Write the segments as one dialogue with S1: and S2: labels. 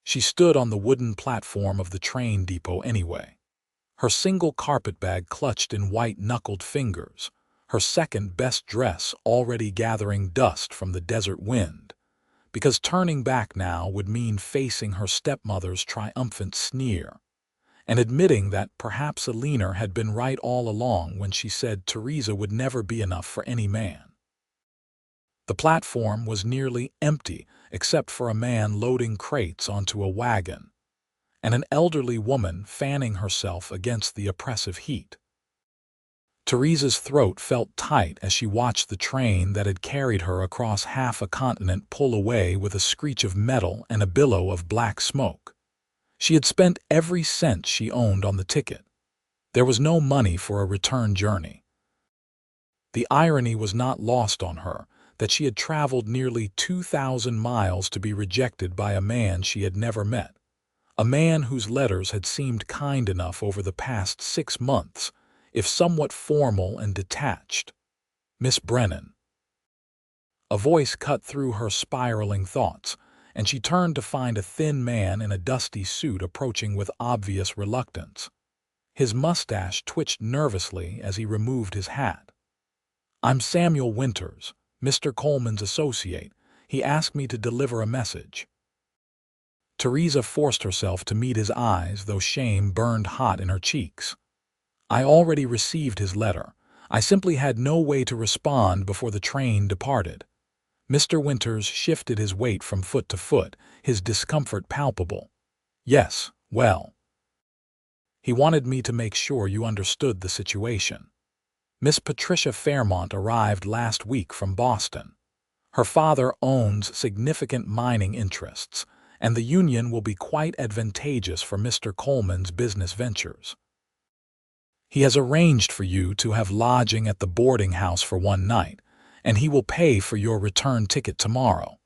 S1: She stood on the wooden platform of the train depot anyway, her single carpetbag clutched in white-knuckled fingers, her second-best dress already gathering dust from the desert wind, because turning back now would mean facing her stepmother's triumphant sneer, and admitting that perhaps Alina had been right all along when she said Theresa would never be enough for any man. The platform was nearly empty except for a man loading crates onto a wagon, and an elderly woman fanning herself against the oppressive heat. Theresa's throat felt tight as she watched the train that had carried her across half a continent pull away with a screech of metal and a billow of black smoke. She had spent every cent she owned on the ticket. There was no money for a return journey. The irony was not lost on her that she had traveled nearly 2,000 miles to be rejected by a man she had never met, a man whose letters had seemed kind enough over the past 6 months, if somewhat formal and detached. Miss Brennan. A voice cut through her spiraling thoughts, and she turned to find a thin man in a dusty suit approaching with obvious reluctance. His mustache twitched nervously as he removed his hat. "I'm Samuel Winters, Mr. Coleman's associate. He asked me to deliver a message." Theresa forced herself to meet his eyes, though shame burned hot in her cheeks. "I already received his letter. I simply had no way to respond before the train departed." Mr. Winters shifted his weight from foot to foot, his discomfort palpable. "Yes, well. He wanted me to make sure you understood the situation. Miss Patricia Fairmont arrived last week from Boston. Her father owns significant mining interests, and the union will be quite advantageous for Mr. Coleman's business ventures. He has arranged for you to have lodging at the boarding house for one night, and he will pay for your return ticket tomorrow."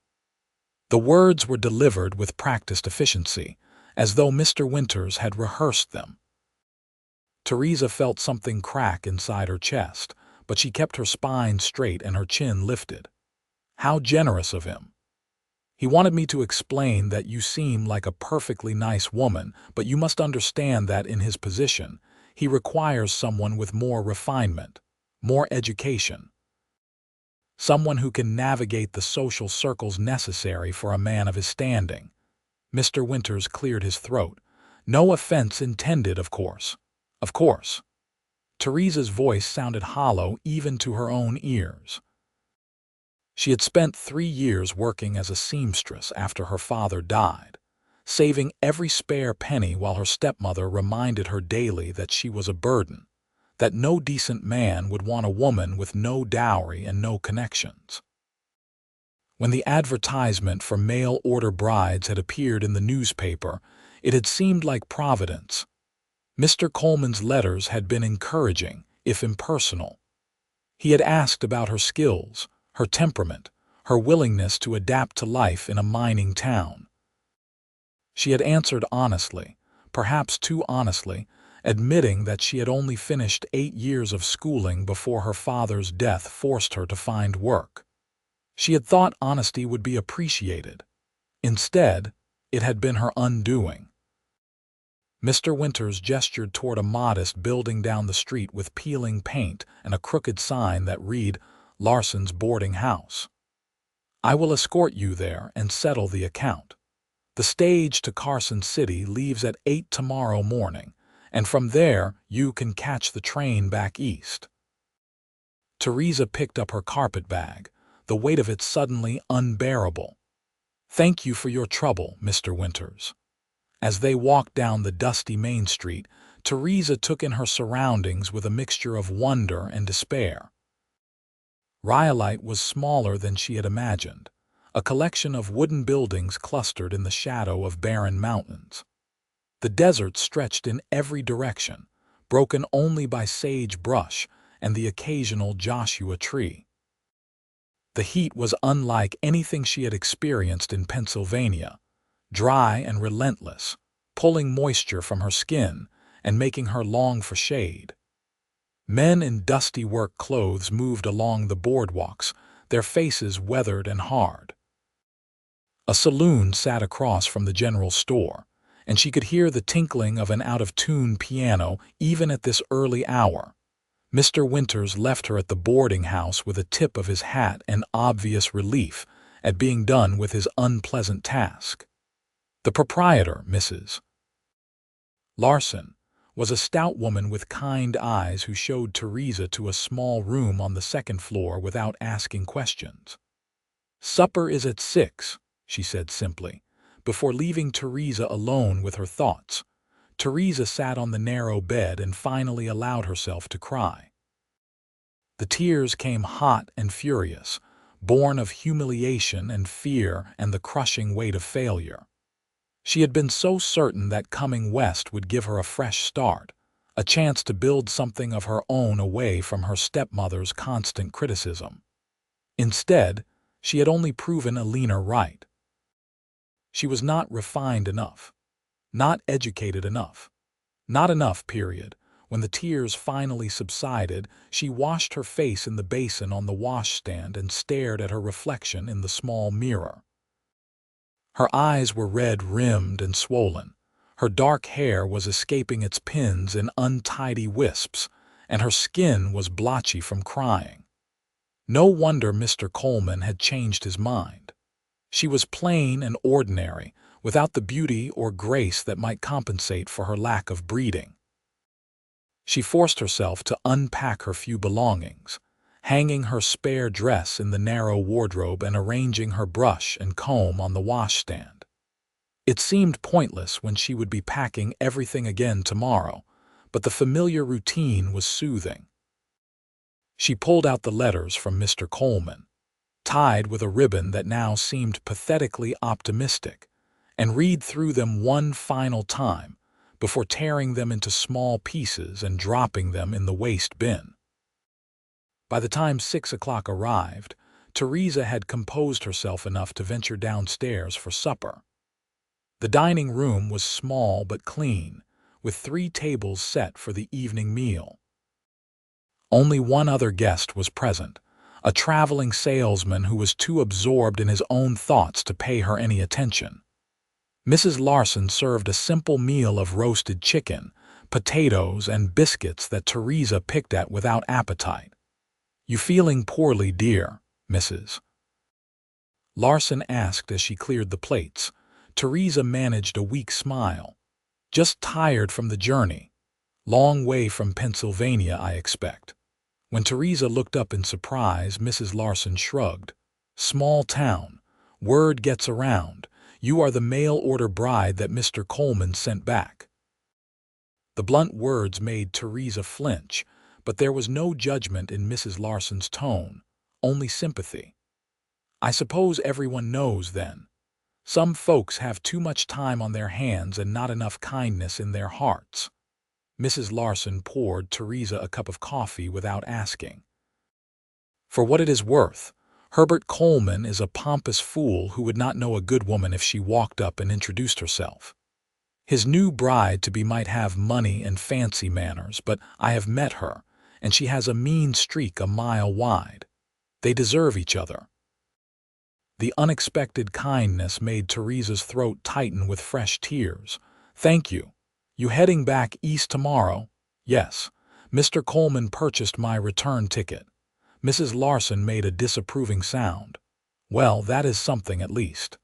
S1: The words were delivered with practiced efficiency, as though Mr. Winters had rehearsed them. Theresa felt something crack inside her chest, but she kept her spine straight and her chin lifted. How generous of him. "He wanted me to explain that you seem like a perfectly nice woman, but you must understand that in his position, he requires someone with more refinement, more education. Someone who can navigate the social circles necessary for a man of his standing." Mr. Winters cleared his throat. "No offense intended, of course. Of course." Theresa's voice sounded hollow even to her own ears. She had spent 3 years working as a seamstress after her father died, saving every spare penny while her stepmother reminded her daily that she was a burden, that no decent man would want a woman with no dowry and no connections. When the advertisement for mail-order brides had appeared in the newspaper, it had seemed like Providence. Mr. Coleman's letters had been encouraging, if impersonal. He had asked about her skills, her temperament, her willingness to adapt to life in a mining town. She had answered honestly, perhaps too honestly, admitting that she had only finished 8 years of schooling before her father's death forced her to find work. She had thought honesty would be appreciated. Instead, it had been her undoing. Mr. Winters gestured toward a modest building down the street with peeling paint and a crooked sign that read, "Larson's Boarding House." "I will escort you there and settle the account. The stage to Carson City leaves at 8 tomorrow morning, and from there you can catch the train back east." Theresa picked up her carpetbag, the weight of it suddenly unbearable. "Thank you for your trouble, Mr. Winters." As they walked down the dusty Main Street, Theresa took in her surroundings with a mixture of wonder and despair. Rhyolite was smaller than she had imagined, a collection of wooden buildings clustered in the shadow of barren mountains. The desert stretched in every direction, broken only by sagebrush and the occasional Joshua tree. The heat was unlike anything she had experienced in Pennsylvania, dry and relentless, pulling moisture from her skin and making her long for shade. Men in dusty work clothes moved along the boardwalks, their faces weathered and hard. A saloon sat across from the general store, and she could hear the tinkling of an out-of-tune piano even at this early hour. Mr. Winters left her at the boarding house with a tip of his hat and obvious relief at being done with his unpleasant task. The proprietor, Mrs. Larson, was a stout woman with kind eyes who showed Theresa to a small room on the second floor without asking questions. "Supper is at 6, she said simply, before leaving Theresa alone with her thoughts. Theresa sat on the narrow bed and finally allowed herself to cry. The tears came hot and furious, born of humiliation and fear and the crushing weight of failure. She had been so certain that coming west would give her a fresh start, a chance to build something of her own away from her stepmother's constant criticism. Instead, she had only proven Alina right. She was not refined enough, not educated enough, not enough, period. When the tears finally subsided, she washed her face in the basin on the washstand and stared at her reflection in the small mirror. Her eyes were red-rimmed and swollen. Her dark hair was escaping its pins in untidy wisps, and her skin was blotchy from crying. No wonder Mr. Coleman had changed his mind. She was plain and ordinary, without the beauty or grace that might compensate for her lack of breeding. She forced herself to unpack her few belongings, hanging her spare dress in the narrow wardrobe and arranging her brush and comb on the washstand. It seemed pointless when she would be packing everything again tomorrow, but the familiar routine was soothing. She pulled out the letters from Mr. Coleman, tied with a ribbon that now seemed pathetically optimistic, and read through them one final time before tearing them into small pieces and dropping them in the waste bin. By the time 6 o'clock arrived, Theresa had composed herself enough to venture downstairs for supper. The dining room was small but clean, with 3 tables set for the evening meal. Only one other guest was present, a traveling salesman who was too absorbed in his own thoughts to pay her any attention. Mrs. Larson served a simple meal of roasted chicken, potatoes, and biscuits that Theresa picked at without appetite. "You feeling poorly, dear, Mrs. Larson asked as she cleared the plates. Theresa managed a weak smile. "Just tired from the journey. Long way from Pennsylvania, I expect." When Theresa looked up in surprise, Mrs. Larson shrugged. "Small town. Word gets around. You are the mail-order bride that Mr. Coleman sent back." The blunt words made Theresa flinch, but there was no judgment in Mrs. Larson's tone, only sympathy. "I suppose everyone knows, then. Some folks have too much time on their hands and not enough kindness in their hearts." Mrs. Larson poured Theresa a cup of coffee without asking. "For what it is worth, Herbert Coleman is a pompous fool who would not know a good woman if she walked up and introduced herself. His new bride-to-be might have money and fancy manners, but I have met her, and she has a mean streak a mile wide. They deserve each other." The unexpected kindness made Theresa's throat tighten with fresh tears. "Thank you. You heading back east tomorrow?" "Yes. Mr. Coleman purchased my return ticket." Mrs. Larson made a disapproving sound. "Well, that is something at least.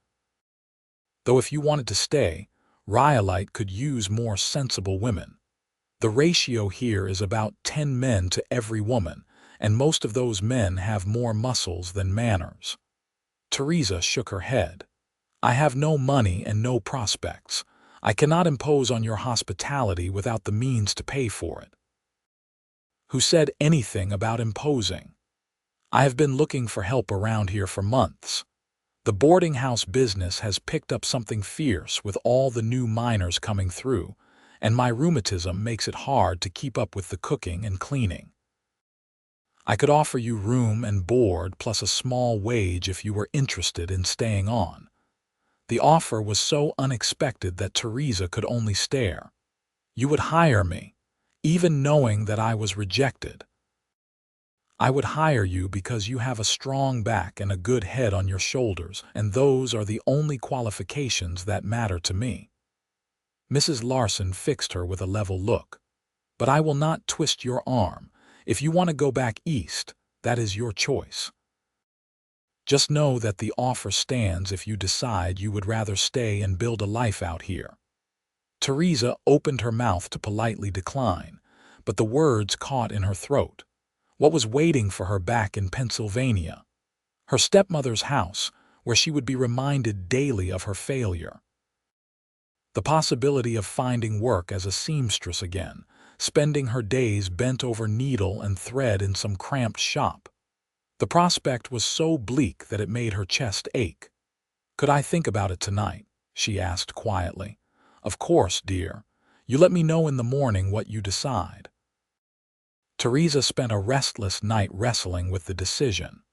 S1: Though if you wanted to stay, Rhyolite could use more sensible women. The ratio here is about 10 men to every woman, and most of those men have more muscles than manners." Theresa shook her head. "I have no money and no prospects. I cannot impose on your hospitality without the means to pay for it." "Who said anything about imposing? I have been looking for help around here for months. The boarding house business has picked up something fierce with all the new miners coming through, and my rheumatism makes it hard to keep up with the cooking and cleaning. I could offer you room and board plus a small wage if you were interested in staying on." The offer was so unexpected that Theresa could only stare. "You would hire me, even knowing that I was rejected?" I would hire you because you have a strong back and a good head on your shoulders, and those are the only qualifications that matter to me." Mrs. Larson fixed her with a level look. "But I will not twist your arm. If you want to go back east, that is your choice. Just know that the offer stands if you decide you would rather stay and build a life out here." Theresa opened her mouth to politely decline, but the words caught in her throat. What was waiting for her back in Pennsylvania? Her stepmother's house, where she would be reminded daily of her failure. The possibility of finding work as a seamstress again, spending her days bent over needle and thread in some cramped shop. The prospect was so bleak that it made her chest ache. "Could I think about it tonight?" she asked quietly. "Of course, dear. You let me know in the morning what you decide." Theresa spent a restless night wrestling with the decision.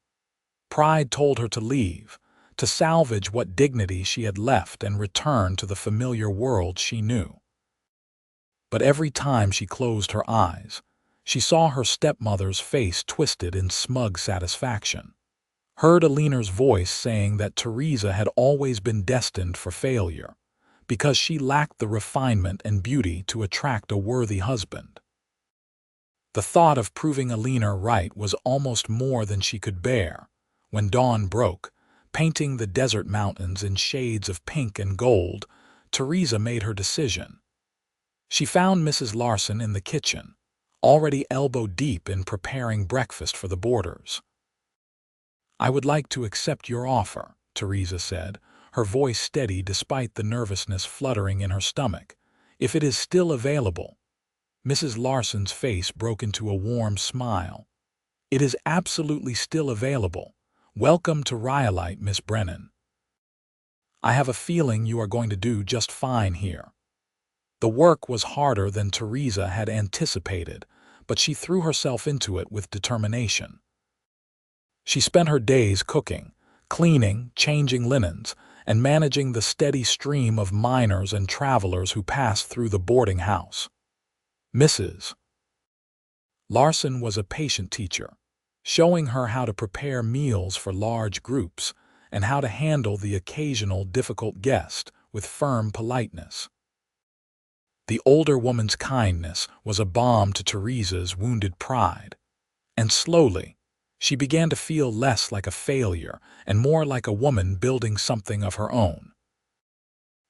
S1: Pride told her to leave, to salvage what dignity she had left and return to the familiar world she knew. But every time she closed her eyes, she saw her stepmother's face twisted in smug satisfaction. Heard Alina's voice saying that Theresa had always been destined for failure, because she lacked the refinement and beauty to attract a worthy husband. The thought of proving Alina right was almost more than she could bear. When dawn broke, painting the desert mountains in shades of pink and gold, Theresa made her decision. She found Mrs. Larson in the kitchen, already elbow-deep in preparing breakfast for the boarders. "I would like to accept your offer," Theresa said, her voice steady despite the nervousness fluttering in her stomach. "If it is still available." Mrs. Larson's face broke into a warm smile. "It is absolutely still available. Welcome to Rhyolite, Miss Brennan. I have a feeling you are going to do just fine here." The work was harder than Theresa had anticipated, but she threw herself into it with determination. She spent her days cooking, cleaning, changing linens, and managing the steady stream of miners and travelers who passed through the boarding house. Mrs. Larson was a patient teacher, showing her how to prepare meals for large groups and how to handle the occasional difficult guest with firm politeness. The older woman's kindness was a balm to Theresa's wounded pride, and slowly, she began to feel less like a failure and more like a woman building something of her own.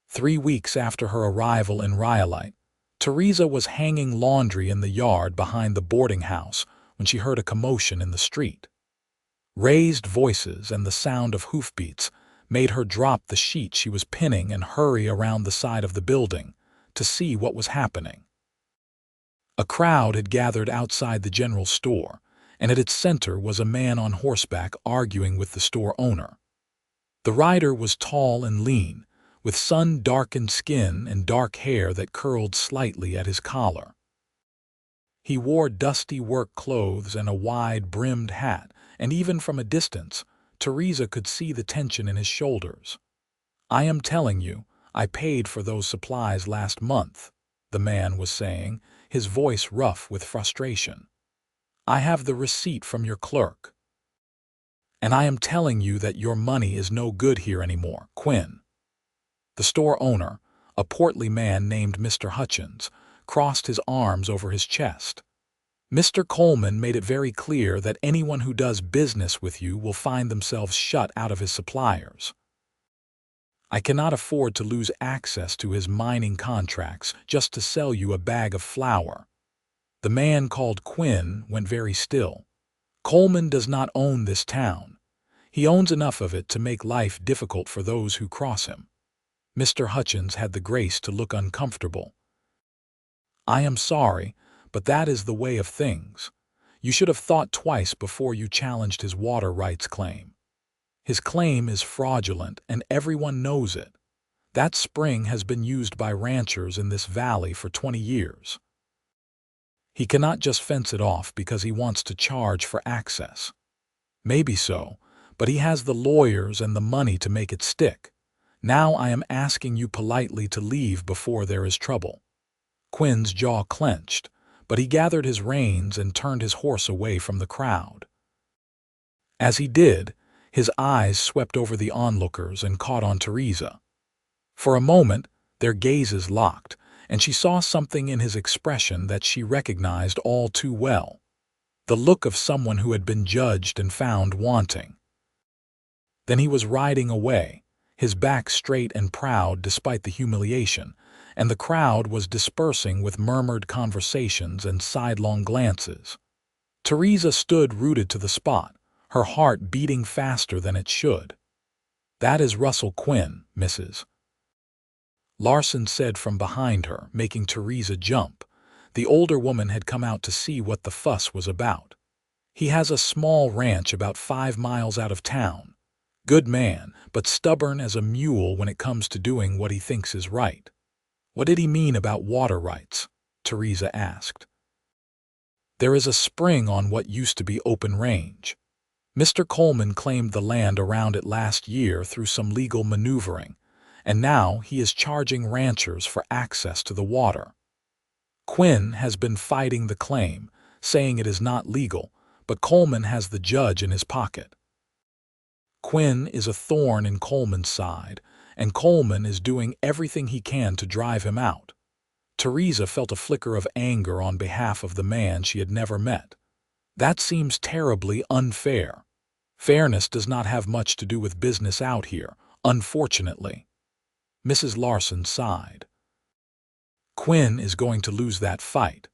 S1: 3 weeks after her arrival in Rhyolite, Theresa was hanging laundry in the yard behind the boarding house when she heard a commotion in the street. Raised voices and the sound of hoofbeats made her drop the sheet she was pinning and hurry around the side of the building to see what was happening. A crowd had gathered outside the general store, and at its center was a man on horseback arguing with the store owner. The rider was tall and lean, with sun-darkened skin and dark hair that curled slightly at his collar. He wore dusty work clothes and a wide-brimmed hat, and even from a distance, Theresa could see the tension in his shoulders. "I am telling you, I paid for those supplies last month," the man was saying, his voice rough with frustration. "I have the receipt from your clerk. And I am telling you that your money is no good here anymore, Quinn." The store owner, a portly man named Mr. Hutchins, crossed his arms over his chest. "Mr. Coleman made it very clear that anyone who does business with you will find themselves shut out of his suppliers. I cannot afford to lose access to his mining contracts just to sell you a bag of flour." The man called Quinn went very still. "Coleman does not own this town. He owns enough of it to make life difficult for those who cross him." Mr. Hutchins had the grace to look uncomfortable. "I am sorry, but that is the way of things. You should have thought twice before you challenged his water rights claim. His claim is fraudulent, and everyone knows it. That spring has been used by ranchers in this valley for 20 years. He cannot just fence it off because he wants to charge for access. Maybe so, but he has the lawyers and the money to make it stick. Now I am asking you politely to leave before there is trouble." Quinn's jaw clenched, but he gathered his reins and turned his horse away from the crowd. As he did, his eyes swept over the onlookers and caught on Theresa. For a moment, their gazes locked, and she saw something in his expression that she recognized all too well. The look of someone who had been judged and found wanting. Then he was riding away, his back straight and proud despite the humiliation, and the crowd was dispersing with murmured conversations and sidelong glances. Theresa stood rooted to the spot, her heart beating faster than it should. "That is Russell Quinn, Mrs." Larson said from behind her, making Theresa jump. The older woman had come out to see what the fuss was about. "He has a small ranch about 5 miles out of town. Good man, but stubborn as a mule when it comes to doing what he thinks is right." "What did he mean about water rights?" Theresa asked. "There is a spring on what used to be open range. Mr. Coleman claimed the land around it last year through some legal maneuvering, and now he is charging ranchers for access to the water. Quinn has been fighting the claim, saying it is not legal, but Coleman has the judge in his pocket. Quinn is a thorn in Coleman's side, and Coleman is doing everything he can to drive him out." Theresa felt a flicker of anger on behalf of the man she had never met. "That seems terribly unfair. Fairness does not have much to do with business out here, unfortunately." Mrs. Larson sighed. "Quinn is going to lose that fight.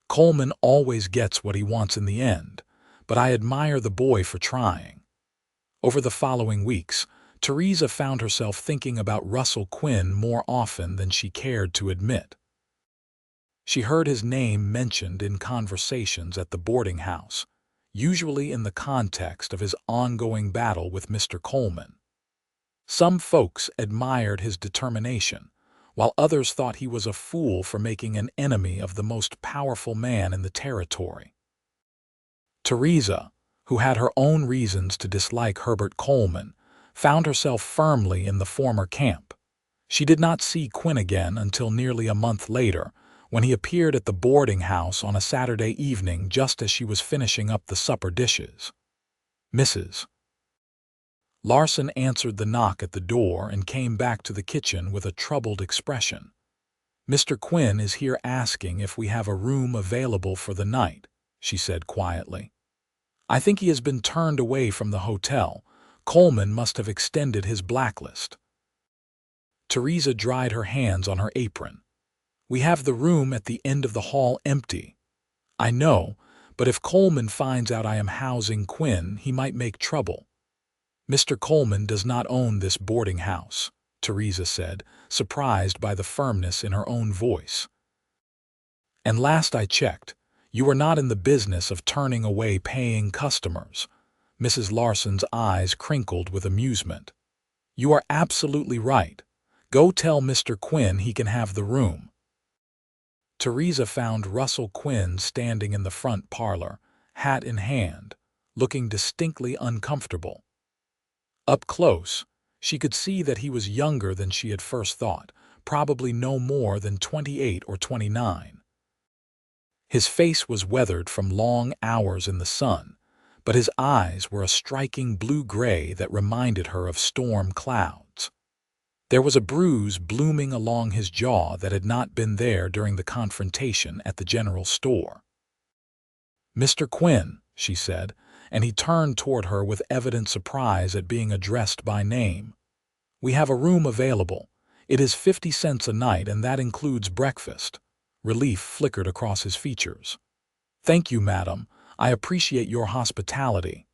S1: Coleman always gets what he wants in the end, but I admire the boy for trying." Over the following weeks, Theresa found herself thinking about Russell Quinn more often than she cared to admit. She heard his name mentioned in conversations at the boarding house, usually in the context of his ongoing battle with Mr. Coleman. Some folks admired his determination, while others thought he was a fool for making an enemy of the most powerful man in the territory. Theresa, who had her own reasons to dislike Herbert Coleman, found herself firmly in the former camp. She did not see Quinn again until nearly a month later, when he appeared at the boarding house on a Saturday evening just as she was finishing up the supper dishes. "Mrs." Larson answered the knock at the door and came back to the kitchen with a troubled expression. "Mr. Quinn is here asking if we have a room available for the night," she said quietly. "I think he has been turned away from the hotel. Coleman must have extended his blacklist." Theresa dried her hands on her apron. "We have the room at the end of the hall empty." "I know, but if Coleman finds out I am housing Quinn, he might make trouble." "Mr. Coleman does not own this boarding house," Theresa said, surprised by the firmness in her own voice. "And last I checked, you are not in the business of turning away paying customers." Mrs. Larson's eyes crinkled with amusement. "You are absolutely right. Go tell Mr. Quinn he can have the room." Theresa found Russell Quinn standing in the front parlor, hat in hand, looking distinctly uncomfortable. Up close, she could see that he was younger than she had first thought, probably no more than 28 or 29. His face was weathered from long hours in the sun, but his eyes were a striking blue-gray that reminded her of storm clouds. There was a bruise blooming along his jaw that had not been there during the confrontation at the general store. "Mr. Quinn," she said, and he turned toward her with evident surprise at being addressed by name. "We have a room available. It is 50 cents a night, and that includes breakfast." Relief flickered across his features. "Thank you, madam. I appreciate your hospitality.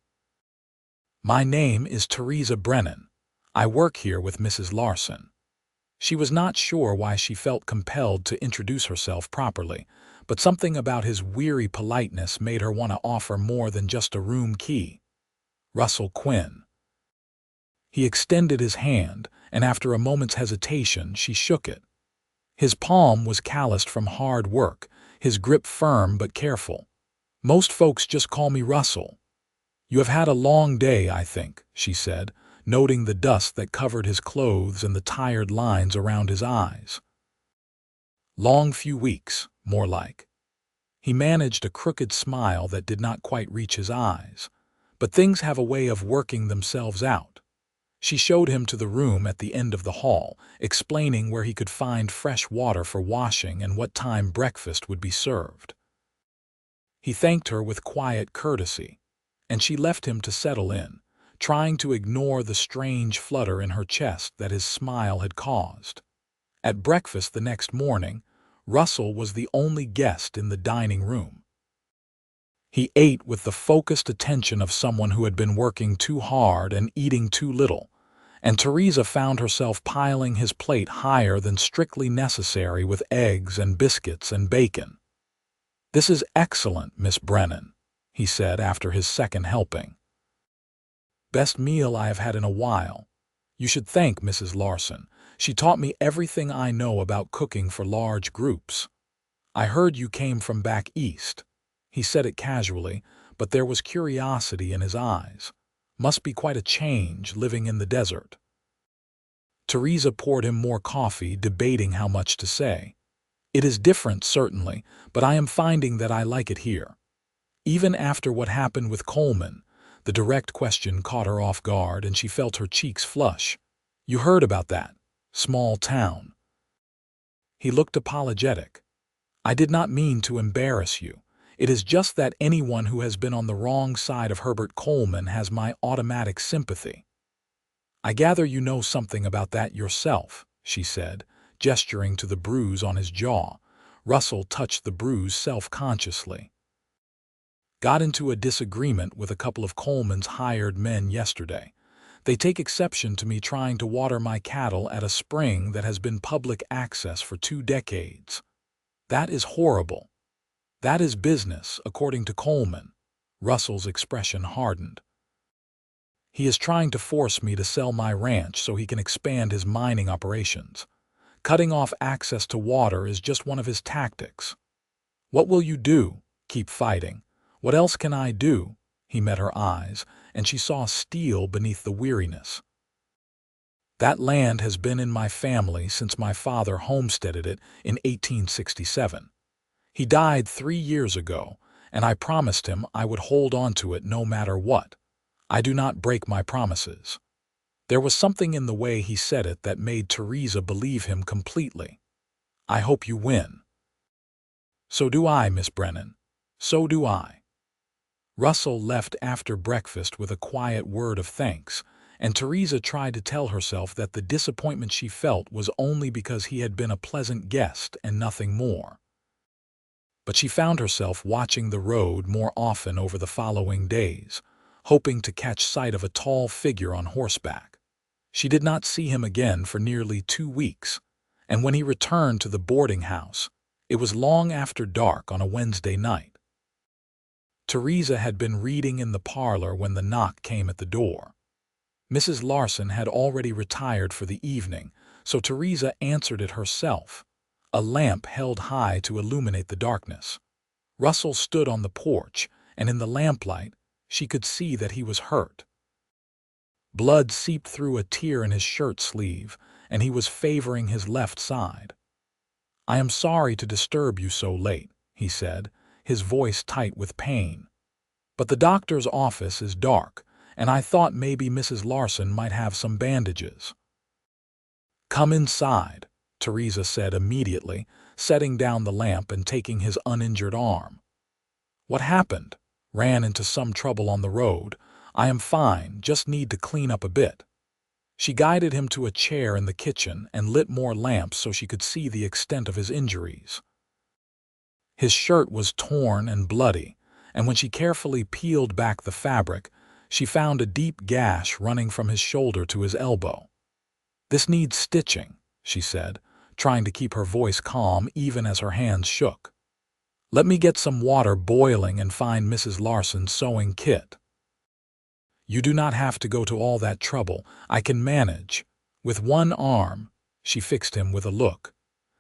S1: My name is Theresa Brennan. I work here with Mrs. Larson." She was not sure why she felt compelled to introduce herself properly, but something about his weary politeness made her want to offer more than just a room key. "Russell Quinn." He extended his hand, and after a moment's hesitation, she shook it. His palm was calloused from hard work, his grip firm but careful. "Most folks just call me Russell." "You have had a long day, I think," she said, noting the dust that covered his clothes and the tired lines around his eyes. "Long few weeks, more like." He managed a crooked smile that did not quite reach his eyes. But things have a way of working themselves out. She showed him to the room at the end of the hall, explaining where he could find fresh water for washing and what time breakfast would be served. He thanked her with quiet courtesy, and she left him to settle in, trying to ignore the strange flutter in her chest that his smile had caused. At breakfast the next morning, Russell was the only guest in the dining room. He ate with the focused attention of someone who had been working too hard and eating too little, and Theresa found herself piling his plate higher than strictly necessary with eggs and biscuits and bacon. "This is excellent, Miss Brennan," he said after his second helping. "Best meal I have had in a while. You should thank Mrs. Larson. She taught me everything I know about cooking for large groups. I heard you came from back east." He said it casually, but there was curiosity in his eyes. Must be quite a change living in the desert. Theresa poured him more coffee, debating how much to say. "It is different, certainly, but I am finding that I like it here." Even after what happened with Coleman, the direct question caught her off guard and she felt her cheeks flush. "You heard about that? Small town." He looked apologetic. "I did not mean to embarrass you. It is just that anyone who has been on the wrong side of Herbert Coleman has my automatic sympathy." "I gather you know something about that yourself," she said, gesturing to the bruise on his jaw. Russell touched the bruise self-consciously. "Got into a disagreement with a couple of Coleman's hired men yesterday. They take exception to me trying to water my cattle at a spring that has been public access for 2 decades. That is horrible. That is business, according to Coleman." Russell's expression hardened. "He is trying to force me to sell my ranch so he can expand his mining operations. Cutting off access to water is just one of his tactics." "What will you do? Keep fighting? What else can I do?" He met her eyes, and she saw steel beneath the weariness. "That land has been in my family since my father homesteaded it in 1867. He died 3 years ago, and I promised him I would hold on to it no matter what. I do not break my promises." There was something in the way he said it that made Theresa believe him completely. "I hope you win." "So do I, Miss Brennan. So do I." Russell left after breakfast with a quiet word of thanks, and Theresa tried to tell herself that the disappointment she felt was only because he had been a pleasant guest and nothing more. But she found herself watching the road more often over the following days, hoping to catch sight of a tall figure on horseback. She did not see him again for nearly 2 weeks, and when he returned to the boarding house, it was long after dark on a Wednesday night. Theresa had been reading in the parlor when the knock came at the door. Mrs. Larson had already retired for the evening, so Theresa answered it herself, a lamp held high to illuminate the darkness. Russell stood on the porch, and in the lamplight, she could see that he was hurt. Blood seeped through a tear in his shirt sleeve, and he was favoring his left side. "I am sorry to disturb you so late," he said, his voice tight with pain. "But the doctor's office is dark, and I thought maybe Mrs. Larson might have some bandages." "Come inside," Theresa said immediately, setting down the lamp and taking his uninjured arm. "What happened? Ran into some trouble on the road? I am fine, just need to clean up a bit." She guided him to a chair in the kitchen and lit more lamps so she could see the extent of his injuries. His shirt was torn and bloody, and when she carefully peeled back the fabric, she found a deep gash running from his shoulder to his elbow. "This needs stitching," she said, trying to keep her voice calm even as her hands shook. "Let me get some water boiling and find Mrs. Larson's sewing kit." "You do not have to go to all that trouble. I can manage. With one arm," she fixed him with a look.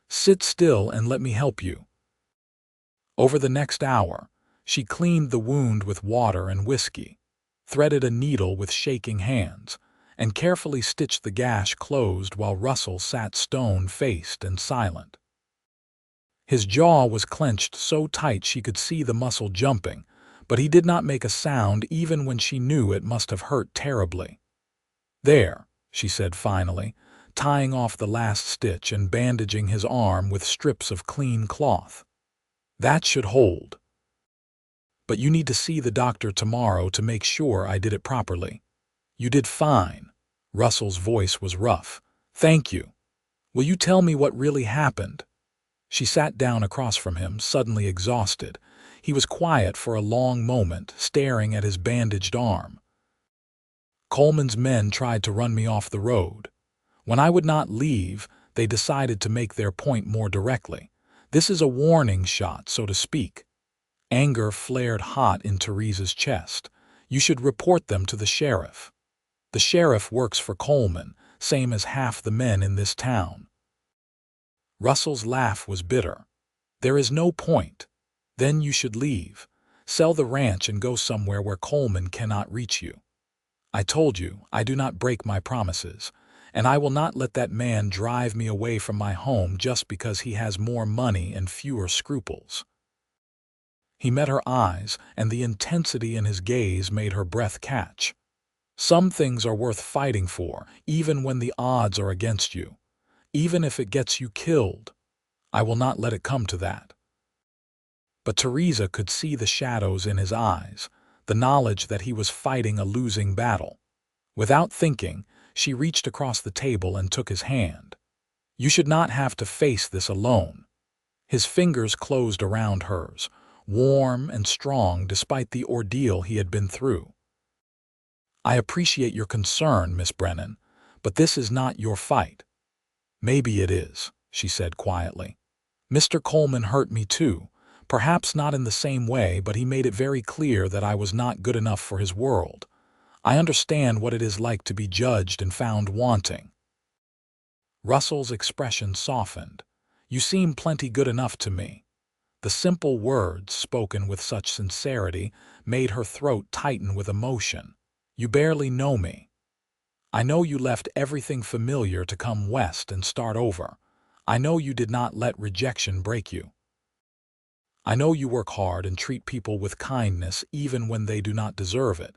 S1: "Sit still and let me help you." Over the next hour, she cleaned the wound with water and whiskey, threaded a needle with shaking hands, and carefully stitched the gash closed while Russell sat stone-faced and silent. His jaw was clenched so tight she could see the muscle jumping, but he did not make a sound even when she knew it must have hurt terribly. "There," she said finally, tying off the last stitch and bandaging his arm with strips of clean cloth. "That should hold. But you need to see the doctor tomorrow to make sure I did it properly." "You did fine." Russell's voice was rough. "Thank you. Will you tell me what really happened?" She sat down across from him, suddenly exhausted. He was quiet for a long moment, staring at his bandaged arm. "Coleman's men tried to run me off the road. When I would not leave, they decided to make their point more directly. This is a warning shot, so to speak." Anger flared hot in Theresa's chest. "You should report them to the sheriff. The sheriff works for Coleman, same as half the men in this town." Russell's laugh was bitter. "There is no point. Then you should leave. Sell the ranch and go somewhere where Coleman cannot reach you. I told you, I do not break my promises, and I will not let that man drive me away from my home just because he has more money and fewer scruples." He met her eyes, and the intensity in his gaze made her breath catch. "Some things are worth fighting for, even when the odds are against you. Even if it gets you killed. I will not let it come to that." But Theresa could see the shadows in his eyes, the knowledge that he was fighting a losing battle. Without thinking, she reached across the table and took his hand. "You should not have to face this alone." His fingers closed around hers, warm and strong despite the ordeal he had been through. "I appreciate your concern, Miss Brennan, but this is not your fight." "Maybe it is," she said quietly. "Mr. Coleman hurt me too, perhaps not in the same way, but he made it very clear that I was not good enough for his world. I understand what it is like to be judged and found wanting." Russell's expression softened. "You seem plenty good enough to me." The simple words, spoken with such sincerity, made her throat tighten with emotion. "You barely know me. I know you left everything familiar to come west and start over. I know you did not let rejection break you. I know you work hard and treat people with kindness even when they do not deserve it.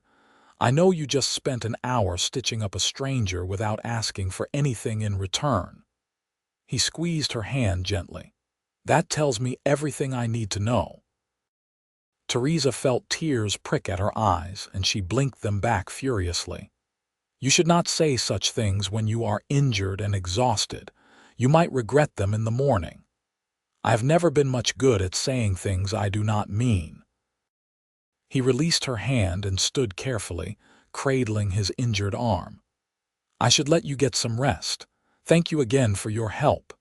S1: I know you just spent an hour stitching up a stranger without asking for anything in return." He squeezed her hand gently. "That tells me everything I need to know." Theresa felt tears prick at her eyes, and she blinked them back furiously. "You should not say such things when you are injured and exhausted. You might regret them in the morning. I have never been much good at saying things I do not mean." He released her hand and stood carefully, cradling his injured arm. "I should let you get some rest. Thank you again for your help."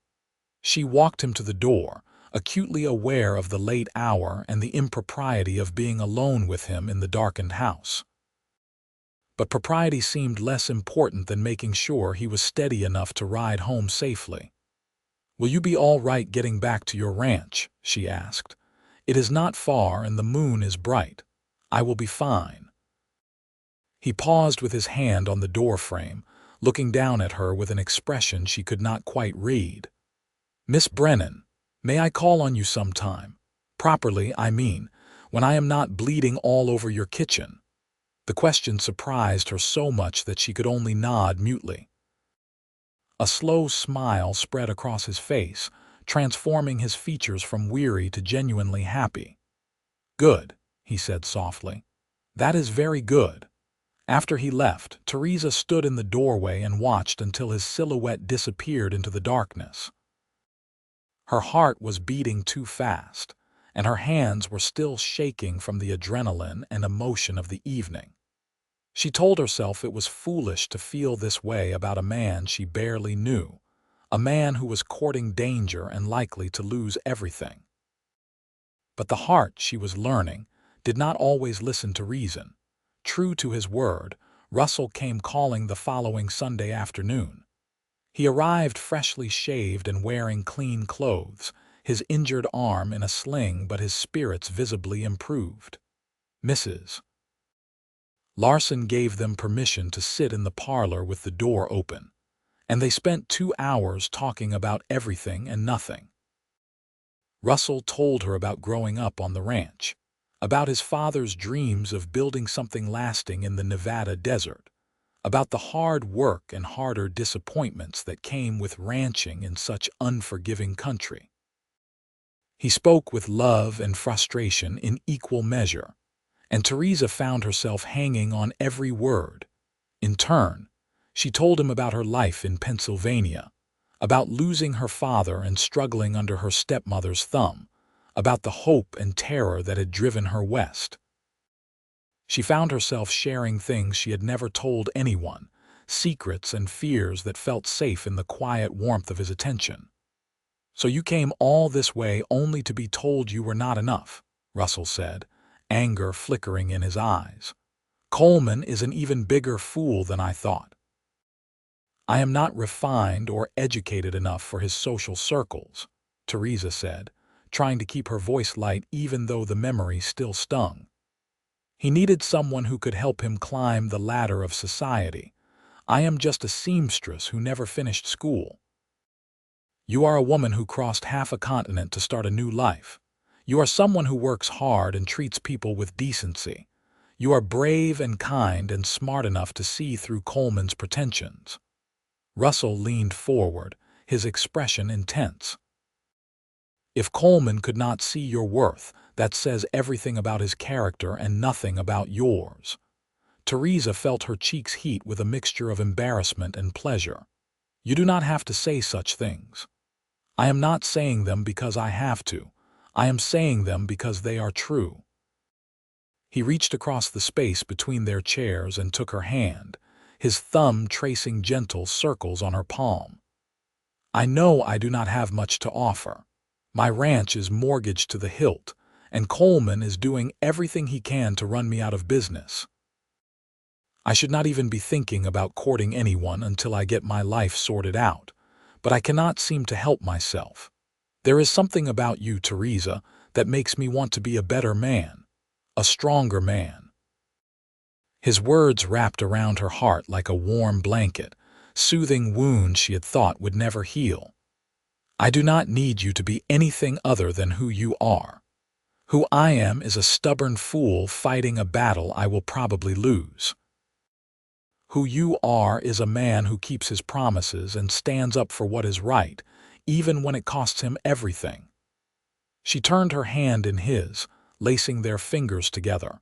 S1: She walked him to the door, acutely aware of the late hour and the impropriety of being alone with him in the darkened house. But propriety seemed less important than making sure he was steady enough to ride home safely. "Will you be all right getting back to your ranch?" she asked. "It is not far and the moon is bright. I will be fine." He paused with his hand on the doorframe, looking down at her with an expression she could not quite read. "Miss Brennan, may I call on you sometime? Properly, I mean, when I am not bleeding all over your kitchen." The question surprised her so much that she could only nod mutely. A slow smile spread across his face, transforming his features from weary to genuinely happy. "Good," he said softly. "That is very good." After he left, Theresa stood in the doorway and watched until his silhouette disappeared into the darkness. Her heart was beating too fast, and her hands were still shaking from the adrenaline and emotion of the evening. She told herself it was foolish to feel this way about a man she barely knew, a man who was courting danger and likely to lose everything. But the heart, she was learning, did not always listen to reason. True to his word, Russell came calling the following Sunday afternoon. He arrived freshly shaved and wearing clean clothes, his injured arm in a sling but his spirits visibly improved. Mrs. Larson gave them permission to sit in the parlor with the door open, and they spent 2 hours talking about everything and nothing. Russell told her about growing up on the ranch, about his father's dreams of building something lasting in the Nevada desert, about the hard work and harder disappointments that came with ranching in such unforgiving country. He spoke with love and frustration in equal measure, and Theresa found herself hanging on every word. In turn, she told him about her life in Pennsylvania, about losing her father and struggling under her stepmother's thumb, about the hope and terror that had driven her west. She found herself sharing things she had never told anyone, secrets and fears that felt safe in the quiet warmth of his attention. "So you came all this way only to be told you were not enough," Russell said, anger flickering in his eyes. "Coleman is an even bigger fool than I thought." "I am not refined or educated enough for his social circles," Theresa said, trying to keep her voice light even though the memory still stung. "He needed someone who could help him climb the ladder of society. I am just a seamstress who never finished school." "You are a woman who crossed half a continent to start a new life. You are someone who works hard and treats people with decency. You are brave and kind and smart enough to see through Coleman's pretensions." Russell leaned forward, his expression intense. "If Coleman could not see your worth, that says everything about his character and nothing about yours." Theresa felt her cheeks heat with a mixture of embarrassment and pleasure. "You do not have to say such things. I am not saying them because I have to. I am saying them because they are true." He reached across the space between their chairs and took her hand, his thumb tracing gentle circles on her palm. "I know I do not have much to offer. My ranch is mortgaged to the hilt, and Coleman is doing everything he can to run me out of business. I should not even be thinking about courting anyone until I get my life sorted out, but I cannot seem to help myself. There is something about you, Theresa, that makes me want to be a better man, a stronger man." His words wrapped around her heart like a warm blanket, soothing wounds she had thought would never heal. "I do not need you to be anything other than who you are. Who I am is a stubborn fool fighting a battle I will probably lose. Who you are is a man who keeps his promises and stands up for what is right, even when it costs him everything." She turned her hand in his, lacing their fingers together.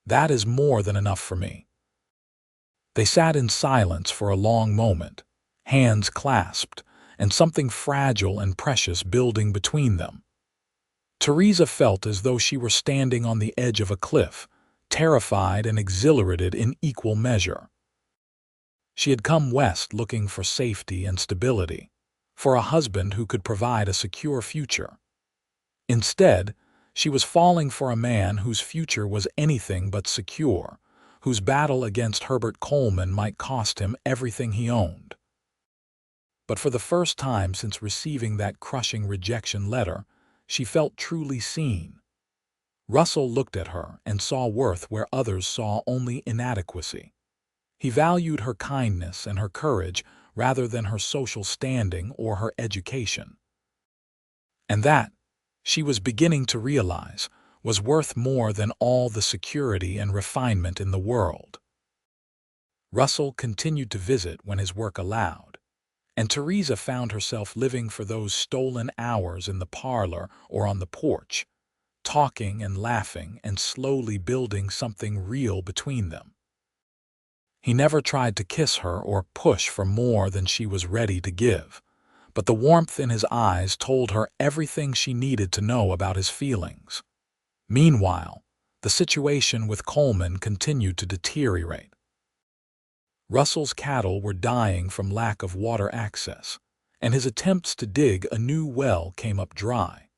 S1: "That is more than enough for me." They sat in silence for a long moment, hands clasped, and something fragile and precious building between them. Theresa felt as though she were standing on the edge of a cliff, terrified and exhilarated in equal measure. She had come west looking for safety and stability, for a husband who could provide a secure future. Instead, she was falling for a man whose future was anything but secure, whose battle against Herbert Coleman might cost him everything he owned. But for the first time since receiving that crushing rejection letter, she felt truly seen. Russell looked at her and saw worth where others saw only inadequacy. He valued her kindness and her courage rather than her social standing or her education. And that, she was beginning to realize, was worth more than all the security and refinement in the world. Russell continued to visit when his work allowed, and Theresa found herself living for those stolen hours in the parlor or on the porch, talking and laughing and slowly building something real between them. He never tried to kiss her or push for more than she was ready to give, but the warmth in his eyes told her everything she needed to know about his feelings. Meanwhile, the situation with Coleman continued to deteriorate. Russell's cattle were dying from lack of water access, and his attempts to dig a new well came up dry.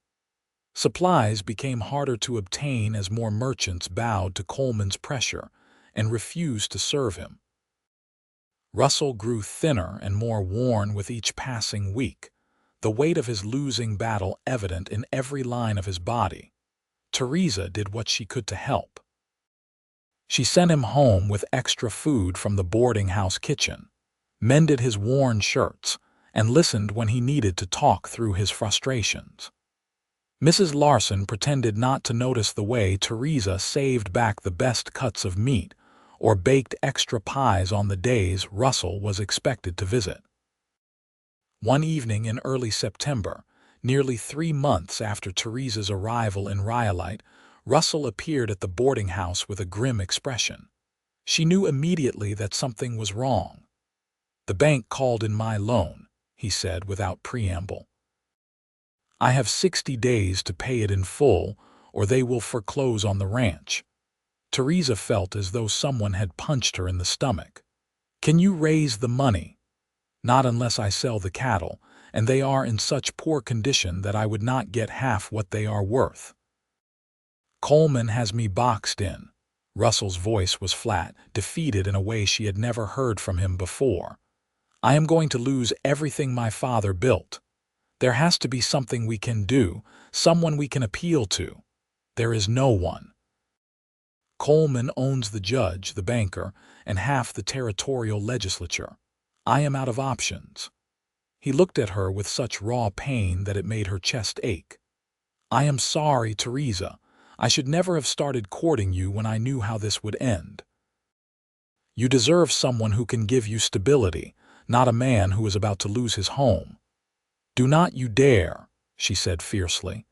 S1: Supplies became harder to obtain as more merchants bowed to Coleman's pressure and refused to serve him. Russell grew thinner and more worn with each passing week, the weight of his losing battle evident in every line of his body. Theresa did what she could to help. She sent him home with extra food from the boarding house kitchen, mended his worn shirts, and listened when he needed to talk through his frustrations. Mrs. Larson pretended not to notice the way Theresa saved back the best cuts of meat or baked extra pies on the days Russell was expected to visit. One evening in early September, nearly 3 months after Theresa's arrival in Rhyolite, Russell appeared at the boarding house with a grim expression. She knew immediately that something was wrong. "The bank called in my loan," he said without preamble. "I have 60 days to pay it in full, or they will foreclose on the ranch." Theresa felt as though someone had punched her in the stomach. "Can you raise the money?" "Not unless I sell the cattle, and they are in such poor condition that I would not get half what they are worth." "Coleman has me boxed in." Russell's voice was flat, defeated in a way she had never heard from him before. "I am going to lose everything my father built. There has to be something we can do, someone we can appeal to. There is no one. Coleman owns the judge, the banker, and half the territorial legislature. I am out of options." He looked at her with such raw pain that it made her chest ache. "I am sorry, Theresa. I should never have started courting you when I knew how this would end. You deserve someone who can give you stability, not a man who is about to lose his home." "Do not you dare," she said fiercely.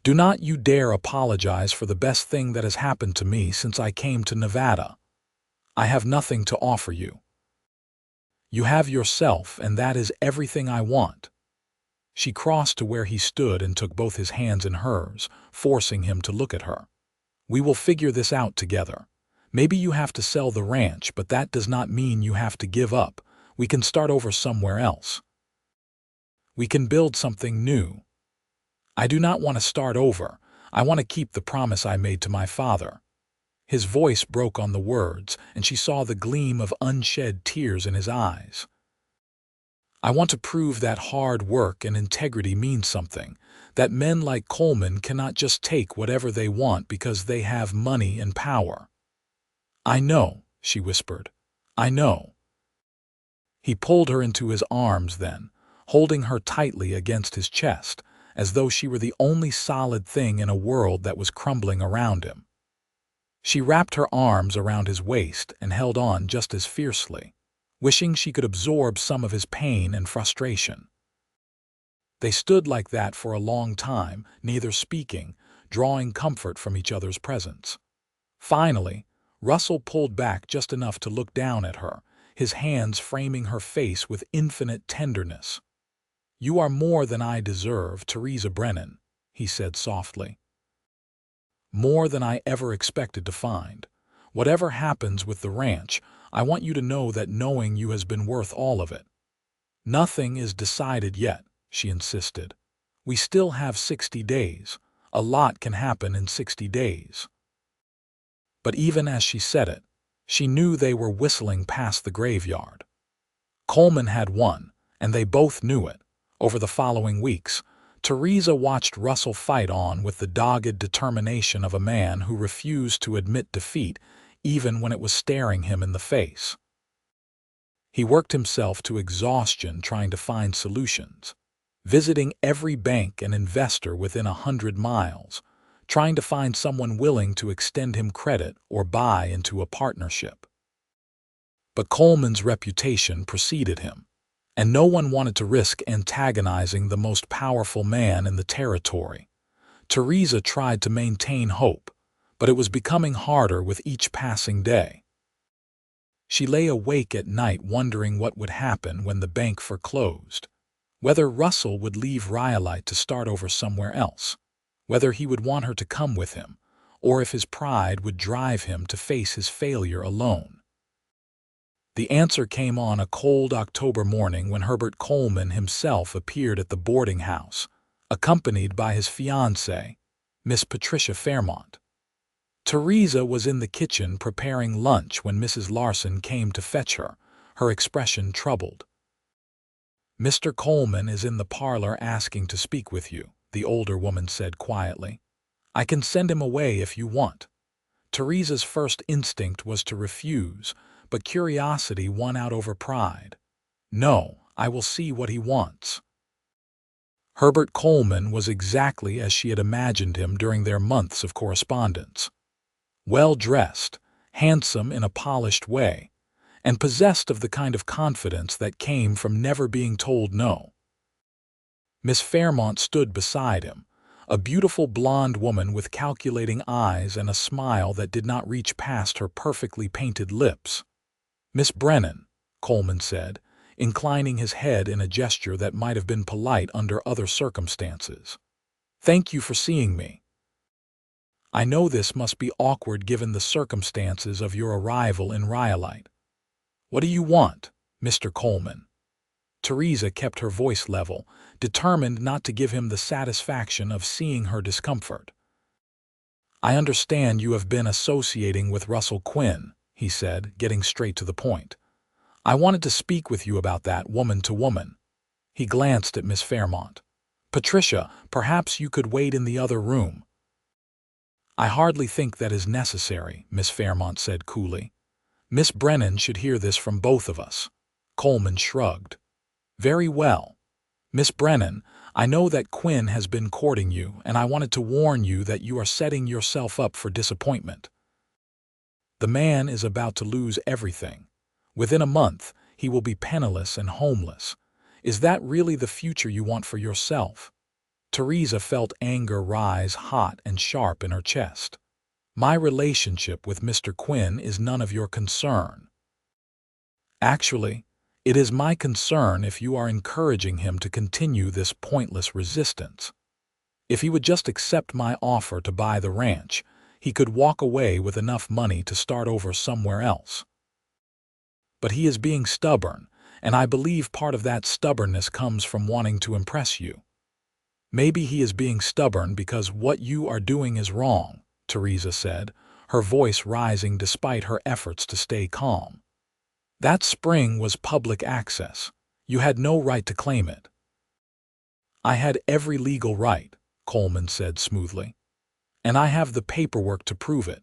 S1: "Do not you dare apologize for the best thing that has happened to me since I came to Nevada. I have nothing to offer you. You have yourself, and that is everything I want." She crossed to where he stood and took both his hands in hers, forcing him to look at her. "We will figure this out together. Maybe you have to sell the ranch, but that does not mean you have to give up. We can start over somewhere else. We can build something new." "I do not want to start over. I want to keep the promise I made to my father." His voice broke on the words, and she saw the gleam of unshed tears in his eyes. "I want to prove that hard work and integrity mean something, that men like Coleman cannot just take whatever they want because they have money and power." "I know," she whispered. "I know." He pulled her into his arms then, holding her tightly against his chest, as though she were the only solid thing in a world that was crumbling around him. She wrapped her arms around his waist and held on just as fiercely, wishing she could absorb some of his pain and frustration. They stood like that for a long time, neither speaking, drawing comfort from each other's presence. Finally, Russell pulled back just enough to look down at her, his hands framing her face with infinite tenderness. "You are more than I deserve, Theresa Brennan," he said softly. "More than I ever expected to find. Whatever happens with the ranch, I want you to know that knowing you has been worth all of it." "Nothing is decided yet," she insisted. "We still have 60 days. A lot can happen in 60 days. But even as she said it, she knew they were whistling past the graveyard. Coleman had won, and they both knew it. Over the following weeks, Theresa watched Russell fight on with the dogged determination of a man who refused to admit defeat even when it was staring him in the face. He worked himself to exhaustion trying to find solutions, visiting every bank and investor within 100 miles, trying to find someone willing to extend him credit or buy into a partnership. But Coleman's reputation preceded him, and no one wanted to risk antagonizing the most powerful man in the territory. Theresa tried to maintain hope, but it was becoming harder with each passing day. She lay awake at night wondering what would happen when the bank foreclosed, whether Russell would leave Rhyolite to start over somewhere else, whether he would want her to come with him, or if his pride would drive him to face his failure alone. The answer came on a cold October morning when Herbert Coleman himself appeared at the boarding house, accompanied by his fiancée, Miss Patricia Fairmont. Theresa was in the kitchen preparing lunch when Mrs. Larson came to fetch her, her expression troubled. "Mr. Coleman is in the parlor asking to speak with you," the older woman said quietly. "I can send him away if you want." Theresa's first instinct was to refuse, but curiosity won out over pride. "No, I will see what he wants." Herbert Coleman was exactly as she had imagined him during their months of correspondence. Well-dressed, handsome in a polished way, and possessed of the kind of confidence that came from never being told no. Miss Fairmont stood beside him, a beautiful blonde woman with calculating eyes and a smile that did not reach past her perfectly painted lips. "Miss Brennan," Coleman said, inclining his head in a gesture that might have been polite under other circumstances. "Thank you for seeing me. I know this must be awkward given the circumstances of your arrival in Rhyolite. What do you want, Mr. Coleman?" Theresa kept her voice level, determined not to give him the satisfaction of seeing her discomfort. "I understand you have been associating with Russell Quinn," he said, getting straight to the point. "I wanted to speak with you about that, woman to woman." He glanced at Miss Fairmont. "Patricia, perhaps you could wait in the other room." "I hardly think that is necessary," Miss Fairmont said coolly. "Miss Brennan should hear this from both of us." Coleman shrugged. "Very well. Miss Brennan, I know that Quinn has been courting you, and I wanted to warn you that you are setting yourself up for disappointment. The man is about to lose everything. Within a month, he will be penniless and homeless. Is that really the future you want for yourself?" Theresa felt anger rise hot and sharp in her chest. "My relationship with Mr. Quinn is none of your concern. Actually, it is my concern if you are encouraging him to continue this pointless resistance. If he would just accept my offer to buy the ranch, he could walk away with enough money to start over somewhere else. But he is being stubborn, and I believe part of that stubbornness comes from wanting to impress you. Maybe he is being stubborn because what you are doing is wrong," Theresa said, her voice rising despite her efforts to stay calm. "That spring was public access. You had no right to claim it." "I had every legal right," Coleman said smoothly. "And I have the paperwork to prove it.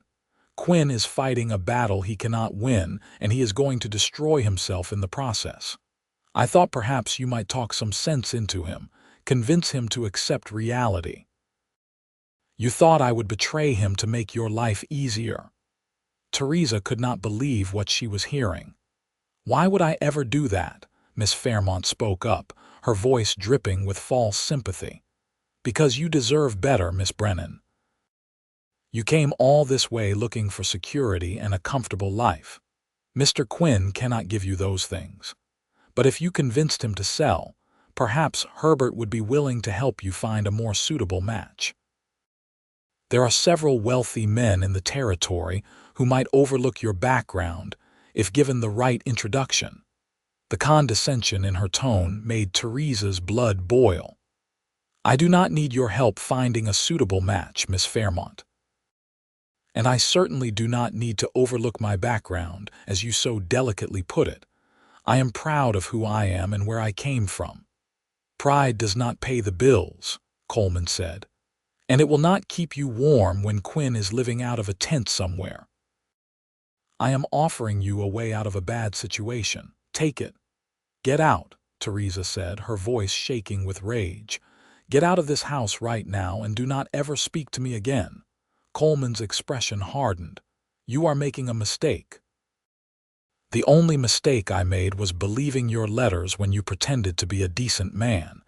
S1: Quinn is fighting a battle he cannot win, and he is going to destroy himself in the process. I thought perhaps you might talk some sense into him, convince him to accept reality. You thought I would betray him to make your life easier." Theresa could not believe what she was hearing. "Why would I ever do that?" Miss Fairmont spoke up, her voice dripping with false sympathy. "Because you deserve better, Miss Brennan. You came all this way looking for security and a comfortable life. Mr. Quinn cannot give you those things. But if you convinced him to sell, perhaps Herbert would be willing to help you find a more suitable match. There are several wealthy men in the territory who might overlook your background if given the right introduction." The condescension in her tone made Theresa's blood boil. "I do not need your help finding a suitable match, Miss Fairmont. And I certainly do not need to overlook my background, as you so delicately put it. I am proud of who I am and where I came from." "Pride does not pay the bills," Coleman said. "And it will not keep you warm when Quinn is living out of a tent somewhere. I am offering you a way out of a bad situation. Take it." "Get out," Theresa said, her voice shaking with rage. "Get out of this house right now and do not ever speak to me again." Coleman's expression hardened. "You are making a mistake." "The only mistake I made was believing your letters when you pretended to be a decent man.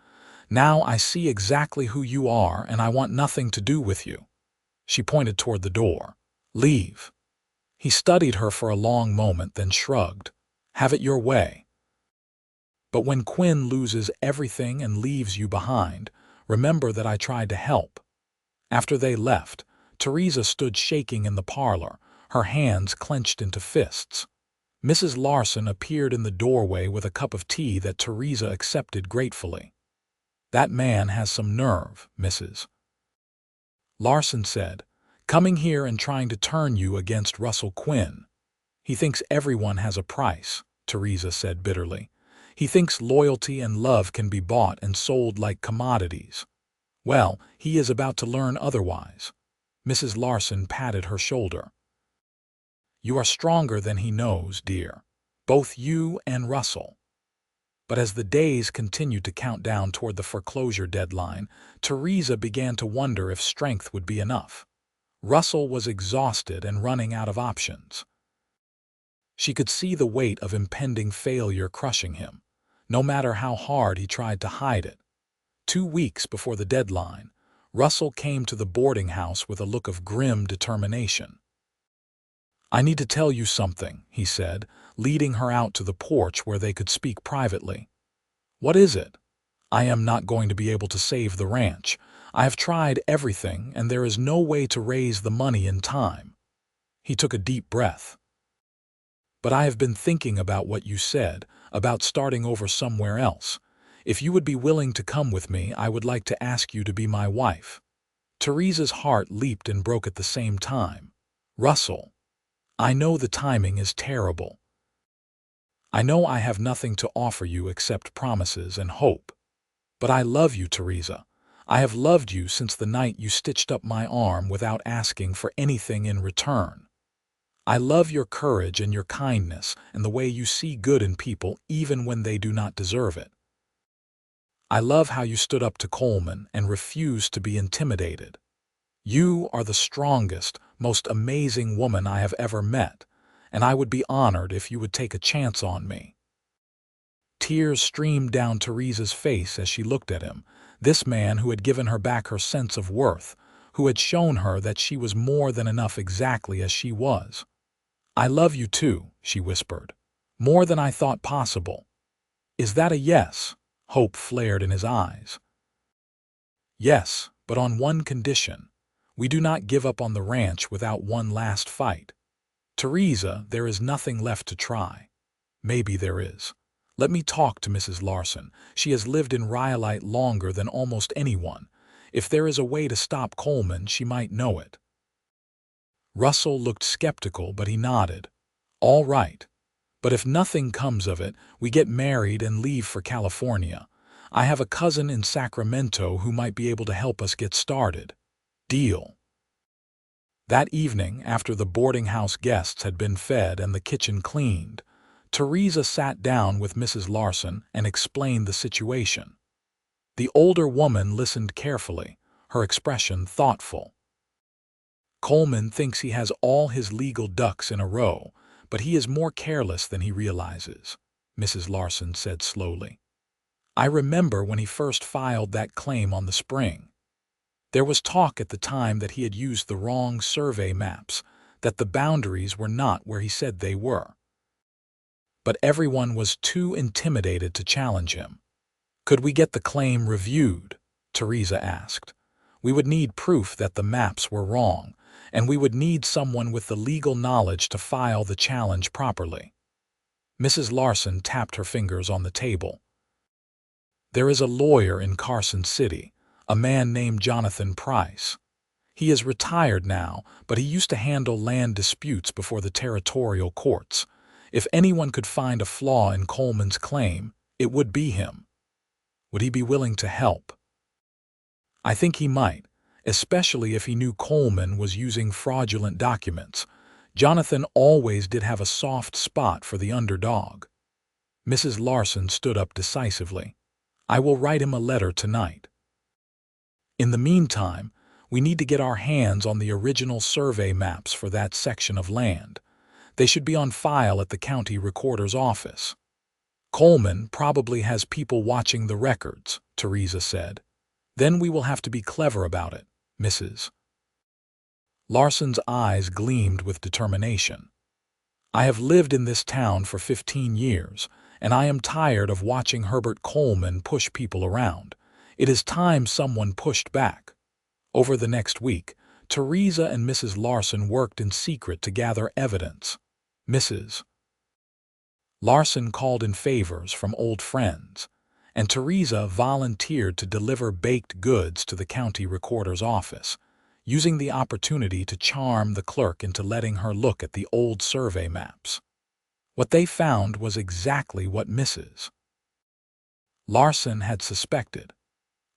S1: Now I see exactly who you are, and I want nothing to do with you." She pointed toward the door. "Leave." He studied her for a long moment, then shrugged. "Have it your way. But when Quinn loses everything and leaves you behind, remember that I tried to help." After they left, Theresa stood shaking in the parlor, her hands clenched into fists. Mrs. Larson appeared in the doorway with a cup of tea that Theresa accepted gratefully. "That man has some nerve, Mrs. Larson said, coming here and trying to turn you against Russell Quinn. He thinks everyone has a price," Theresa said bitterly. "He thinks loyalty and love can be bought and sold like commodities. Well, he is about to learn otherwise." Mrs. Larson patted her shoulder. "You are stronger than he knows, dear. Both you and Russell. But as the days continued to count down toward the foreclosure deadline, Theresa began to wonder if strength would be enough. Russell was exhausted and running out of options. She could see the weight of impending failure crushing him, no matter how hard he tried to hide it. 2 weeks before the deadline, Russell came to the boarding house with a look of grim determination. "I need to tell you something," he said, leading her out to the porch where they could speak privately. "What is it?" "I am not going to be able to save the ranch. I have tried everything, and there is no way to raise the money in time." He took a deep breath. "But I have been thinking about what you said, about starting over somewhere else. If you would be willing to come with me, I would like to ask you to be my wife." Theresa's heart leaped and broke at the same time. "Russell, I know the timing is terrible. I know I have nothing to offer you except promises and hope. But I love you, Theresa. I have loved you since the night you stitched up my arm without asking for anything in return. I love your courage and your kindness and the way you see good in people even when they do not deserve it. I love how you stood up to Coleman and refused to be intimidated. You are the strongest, most amazing woman I have ever met, and I would be honored if you would take a chance on me." Tears streamed down Theresa's face as she looked at him, this man who had given her back her sense of worth, who had shown her that she was more than enough exactly as she was. "I love you too," she whispered, "more than I thought possible." "Is that a yes?" Hope flared in his eyes. "Yes, but on one condition. We do not give up on the ranch without one last fight. Theresa, there is nothing left to try." "Maybe there is. Let me talk to Mrs. Larson. She has lived in Rhyolite longer than almost anyone. If there is a way to stop Coleman, she might know it." Russell looked skeptical, but he nodded. "All right. But if nothing comes of it, we get married and leave for California. I have a cousin in Sacramento who might be able to help us get started. Deal." That evening, after the boarding house guests had been fed and the kitchen cleaned, Theresa sat down with Mrs. Larson and explained the situation. The older woman listened carefully, her expression thoughtful. "Coleman thinks he has all his legal ducks in a row, but he is more careless than he realizes," Mrs. Larson said slowly. "I remember when he first filed that claim on the spring. There was talk at the time that he had used the wrong survey maps, that the boundaries were not where he said they were. But everyone was too intimidated to challenge him." "Could we get the claim reviewed?" Theresa asked. "We would need proof that the maps were wrong, and we would need someone with the legal knowledge to file the challenge properly." Mrs. Larson tapped her fingers on the table. "There is a lawyer in Carson City, a man named Jonathan Price. He is retired now, but he used to handle land disputes before the territorial courts. If anyone could find a flaw in Coleman's claim, it would be him. Would he be willing to help?" "I think he might, especially if he knew Coleman was using fraudulent documents. Jonathan always did have a soft spot for the underdog." Mrs. Larson stood up decisively. "I will write him a letter tonight. In the meantime, we need to get our hands on the original survey maps for that section of land. They should be on file at the county recorder's office." "Coleman probably has people watching the records," Theresa said. "Then we will have to be clever about it, Mrs." Larson's eyes gleamed with determination. "I have lived in this town for 15 years, and I am tired of watching Herbert Coleman push people around. It is time someone pushed back." Over the next week, Theresa and Mrs. Larson worked in secret to gather evidence. Mrs. Larson called in favors from old friends, and Theresa volunteered to deliver baked goods to the county recorder's office, using the opportunity to charm the clerk into letting her look at the old survey maps. What they found was exactly what Mrs. Larson had suspected.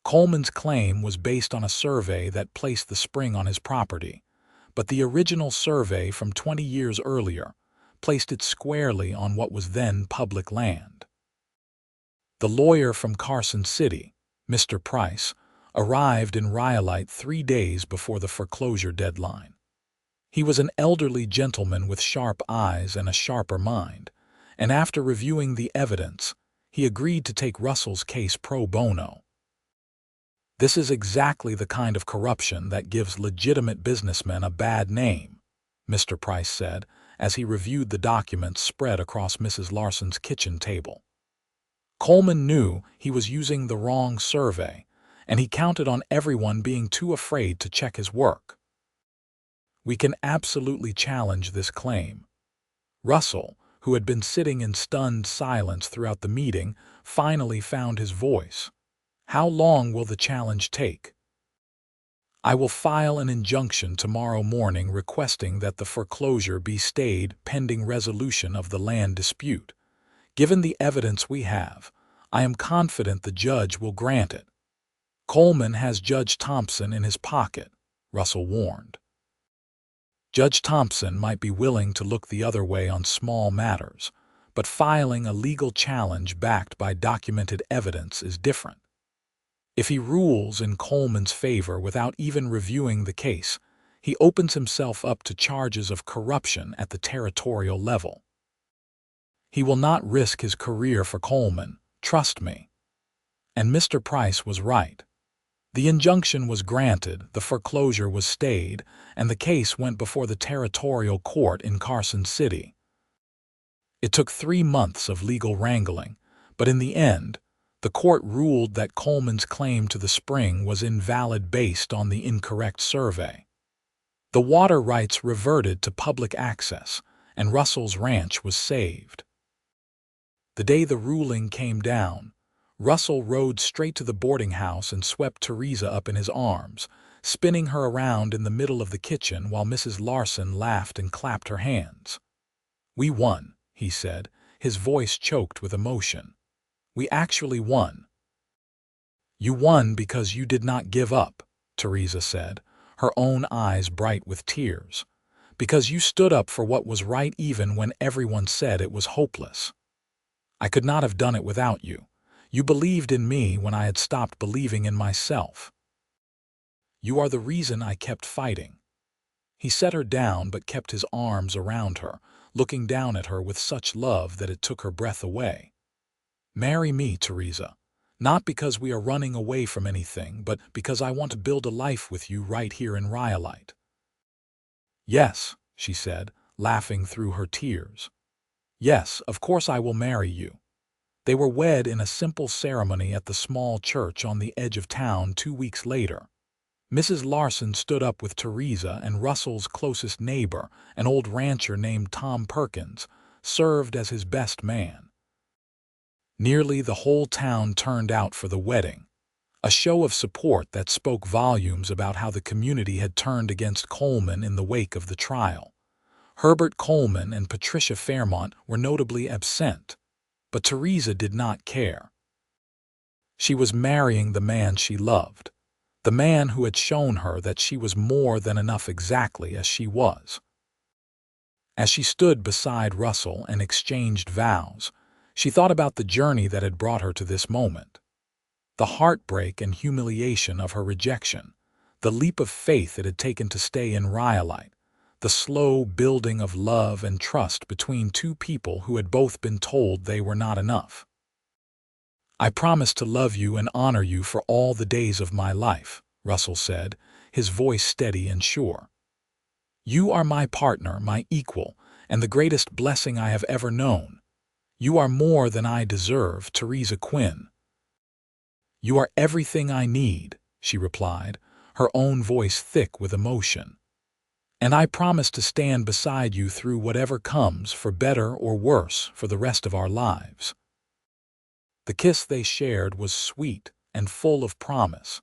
S1: Coleman's claim was based on a survey that placed the spring on his property, but the original survey from 20 years earlier placed it squarely on what was then public land. The lawyer from Carson City, Mr. Price, arrived in Rhyolite 3 days before the foreclosure deadline. He was an elderly gentleman with sharp eyes and a sharper mind, and after reviewing the evidence, he agreed to take Russell's case pro bono. "This is exactly the kind of corruption that gives legitimate businessmen a bad name," Mr. Price said as he reviewed the documents spread across Mrs. Larson's kitchen table. Coleman knew he was using the wrong survey, and he counted on everyone being too afraid to check his work. "We can absolutely challenge this claim." Russell, who had been sitting in stunned silence throughout the meeting, finally found his voice. "How long will the challenge take?" "I will file an injunction tomorrow morning requesting that the foreclosure be stayed pending resolution of the land dispute. Given the evidence we have, I am confident the judge will grant it." "Coleman has Judge Thompson in his pocket," Russell warned. "Judge Thompson might be willing to look the other way on small matters, but filing a legal challenge backed by documented evidence is different. If he rules in Coleman's favor without even reviewing the case, he opens himself up to charges of corruption at the territorial level. He will not risk his career for Coleman, trust me." And Mr. Price was right. The injunction was granted, the foreclosure was stayed, and the case went before the territorial court in Carson City. It took 3 months of legal wrangling, but in the end, the court ruled that Coleman's claim to the spring was invalid based on the incorrect survey. The water rights reverted to public access, and Russell's ranch was saved. The day the ruling came down, Russell rode straight to the boarding house and swept Theresa up in his arms, spinning her around in the middle of the kitchen while Mrs. Larson laughed and clapped her hands. "We won," he said, his voice choked with emotion. "We actually won." "You won because you did not give up," Theresa said, her own eyes bright with tears. "Because you stood up for what was right even when everyone said it was hopeless. I could not have done it without you. You believed in me when I had stopped believing in myself. You are the reason I kept fighting." He set her down but kept his arms around her, looking down at her with such love that it took her breath away. "Marry me, Theresa, not because we are running away from anything, but because I want to build a life with you right here in Rhyolite." "Yes," she said, laughing through her tears. "Yes, of course I will marry you." They were wed in a simple ceremony at the small church on the edge of town 2 weeks later. Mrs. Larson stood up with Theresa, and Russell's closest neighbor, an old rancher named Tom Perkins, served as his best man. Nearly the whole town turned out for the wedding, a show of support that spoke volumes about how the community had turned against Coleman in the wake of the trial. Herbert Coleman and Patricia Fairmont were notably absent, but Theresa did not care. She was marrying the man she loved, the man who had shown her that she was more than enough exactly as she was. As she stood beside Russell and exchanged vows, she thought about the journey that had brought her to this moment. The heartbreak and humiliation of her rejection, the leap of faith it had taken to stay in Rhyolite, the slow building of love and trust between two people who had both been told they were not enough. "I promise to love you and honor you for all the days of my life," Russell said, his voice steady and sure. "You are my partner, my equal, and the greatest blessing I have ever known. You are more than I deserve, Theresa Quinn." "You are everything I need," she replied, her own voice thick with emotion. "And I promise to stand beside you through whatever comes, for better or worse, for the rest of our lives." The kiss they shared was sweet and full of promise,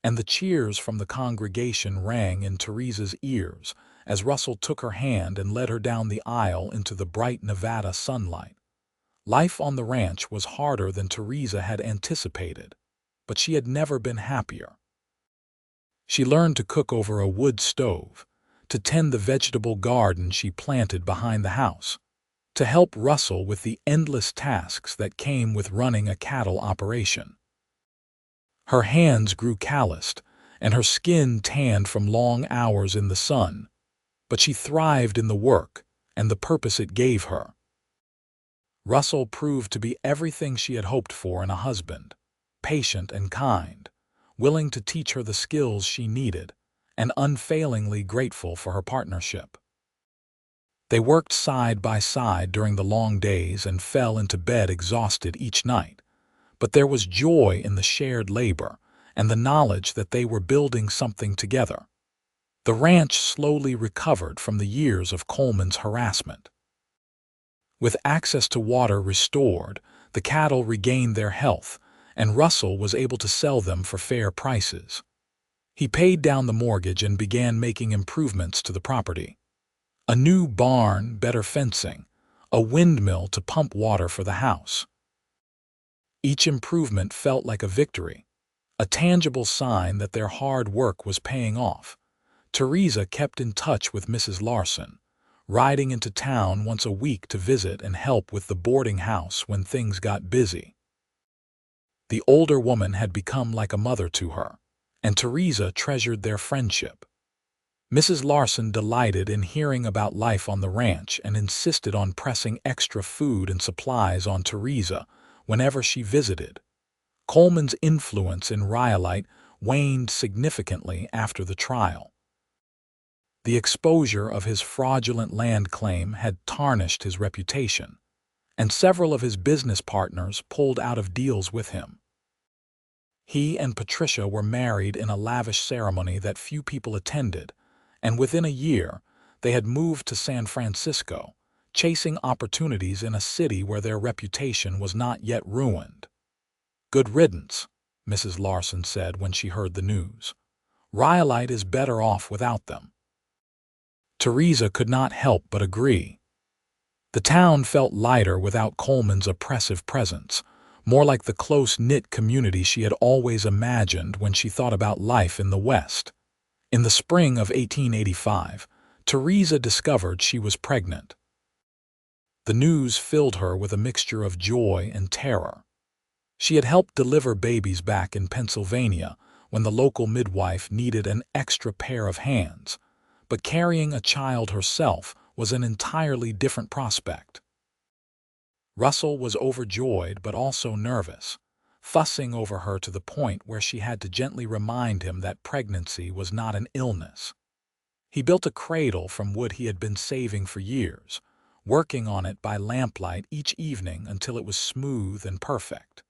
S1: and the cheers from the congregation rang in Theresa's ears as Russell took her hand and led her down the aisle into the bright Nevada sunlight. Life on the ranch was harder than Theresa had anticipated, but she had never been happier. She learned to cook over a wood stove, to tend the vegetable garden she planted behind the house, to help Russell with the endless tasks that came with running a cattle operation. Her hands grew calloused, and her skin tanned from long hours in the sun, but she thrived in the work and the purpose it gave her. Russell proved to be everything she had hoped for in a husband: patient and kind, willing to teach her the skills she needed, and unfailingly grateful for her partnership. They worked side by side during the long days and fell into bed exhausted each night, but there was joy in the shared labor and the knowledge that they were building something together. The ranch slowly recovered from the years of Coleman's harassment. With access to water restored, the cattle regained their health, and Russell was able to sell them for fair prices. He paid down the mortgage and began making improvements to the property. A new barn, better fencing, a windmill to pump water for the house. Each improvement felt like a victory, a tangible sign that their hard work was paying off. Theresa kept in touch with Mrs. Larson, riding into town once a week to visit and help with the boarding house when things got busy. The older woman had become like a mother to her, and Theresa treasured their friendship. Mrs. Larson delighted in hearing about life on the ranch and insisted on pressing extra food and supplies on Theresa whenever she visited. Coleman's influence in Rhyolite waned significantly after the trial. The exposure of his fraudulent land claim had tarnished his reputation, and several of his business partners pulled out of deals with him. He and Patricia were married in a lavish ceremony that few people attended, and within a year, they had moved to San Francisco, chasing opportunities in a city where their reputation was not yet ruined. "Good riddance," Mrs. Larson said when she heard the news. "Rhyolite is better off without them." Theresa could not help but agree. The town felt lighter without Coleman's oppressive presence, more like the close-knit community she had always imagined when she thought about life in the West. In the spring of 1885, Theresa discovered she was pregnant. The news filled her with a mixture of joy and terror. She had helped deliver babies back in Pennsylvania when the local midwife needed an extra pair of hands, but carrying a child herself was an entirely different prospect. Russell was overjoyed but also nervous, fussing over her to the point where she had to gently remind him that pregnancy was not an illness. He built a cradle from wood he had been saving for years, working on it by lamplight each evening until it was smooth and perfect.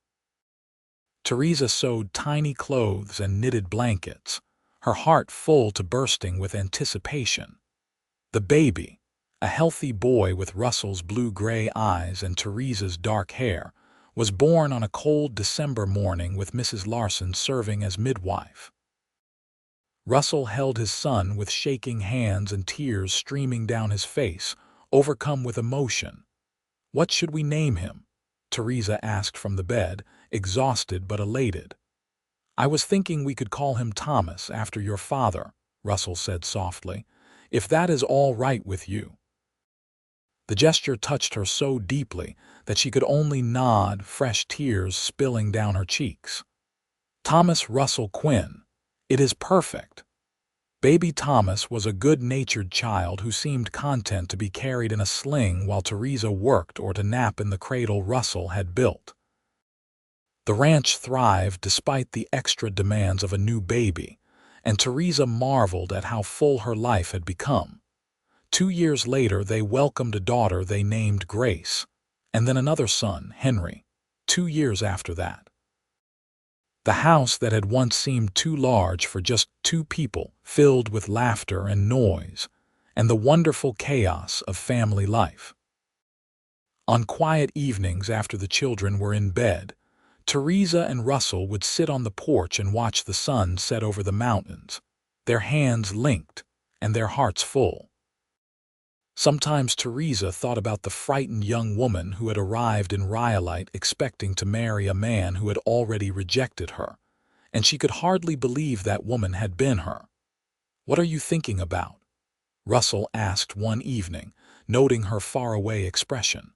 S1: Theresa sewed tiny clothes and knitted blankets, her heart full to bursting with anticipation. The baby, a healthy boy with Russell's blue-gray eyes and Theresa's dark hair, was born on a cold December morning with Mrs. Larson serving as midwife. Russell held his son with shaking hands and tears streaming down his face, overcome with emotion. "What should we name him?" Theresa asked from the bed, exhausted but elated. "I was thinking we could call him Thomas after your father," Russell said softly, "if that is all right with you." The gesture touched her so deeply that she could only nod, fresh tears spilling down her cheeks. "Thomas Russell Quinn. It is perfect." Baby Thomas was a good-natured child who seemed content to be carried in a sling while Theresa worked or to nap in the cradle Russell had built. The ranch thrived despite the extra demands of a new baby, and Theresa marveled at how full her life had become. 2 years later, they welcomed a daughter they named Grace, and then another son, Henry, 2 years after that. The house that had once seemed too large for just 2 people filled with laughter and noise, and the wonderful chaos of family life. On quiet evenings after the children were in bed, Theresa and Russell would sit on the porch and watch the sun set over the mountains, their hands linked and their hearts full. Sometimes Theresa thought about the frightened young woman who had arrived in Rhyolite expecting to marry a man who had already rejected her, and she could hardly believe that woman had been her. "What are you thinking about?" Russell asked one evening, noting her faraway expression.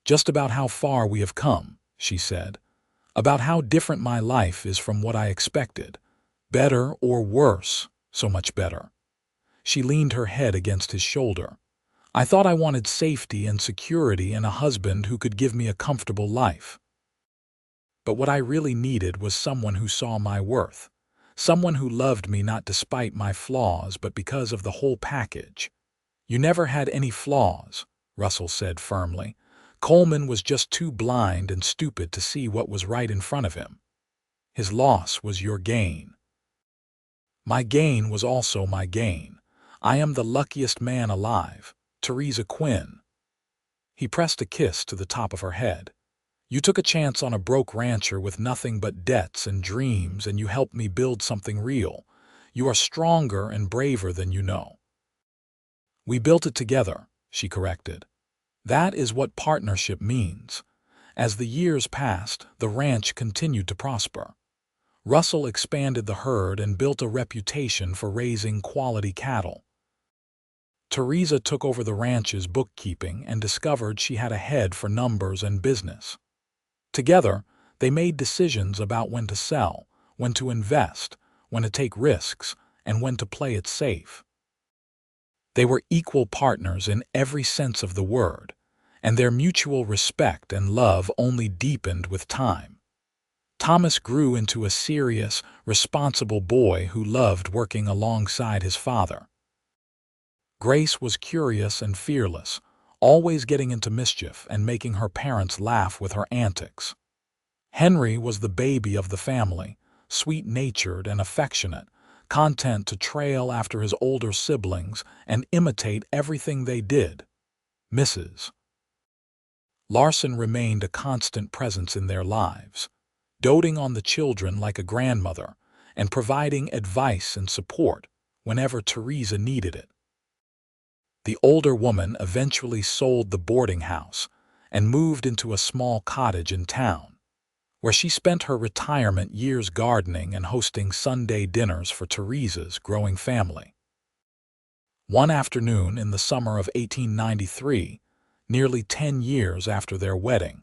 S1: "Just about how far we have come," she said. "About how different my life is from what I expected. Better or worse, so much better." She leaned her head against his shoulder. "I thought I wanted safety and security and a husband who could give me a comfortable life. But what I really needed was someone who saw my worth. Someone who loved me not despite my flaws, but because of the whole package." "You never had any flaws," Russell said firmly. "Coleman was just too blind and stupid to see what was right in front of him. His loss was your gain." "My gain was also my gain. I am the luckiest man alive. Theresa Quinn." He pressed a kiss to the top of her head. "You took a chance on a broke rancher with nothing but debts and dreams, and you helped me build something real. You are stronger and braver than you know." "We built it together," she corrected. "That is what partnership means." As the years passed, the ranch continued to prosper. Russell expanded the herd and built a reputation for raising quality cattle. Theresa took over the ranch's bookkeeping and discovered she had a head for numbers and business. Together, they made decisions about when to sell, when to invest, when to take risks, and when to play it safe. They were equal partners in every sense of the word, and their mutual respect and love only deepened with time. Thomas grew into a serious, responsible boy who loved working alongside his father. Grace was curious and fearless, always getting into mischief and making her parents laugh with her antics. Henry was the baby of the family, sweet-natured and affectionate, content to trail after his older siblings and imitate everything they did. Mrs. Larson remained a constant presence in their lives, doting on the children like a grandmother and providing advice and support whenever Theresa needed it. The older woman eventually sold the boarding house and moved into a small cottage in town, where she spent her retirement years gardening and hosting Sunday dinners for Theresa's growing family. One afternoon in the summer of 1893, nearly 10 years after their wedding,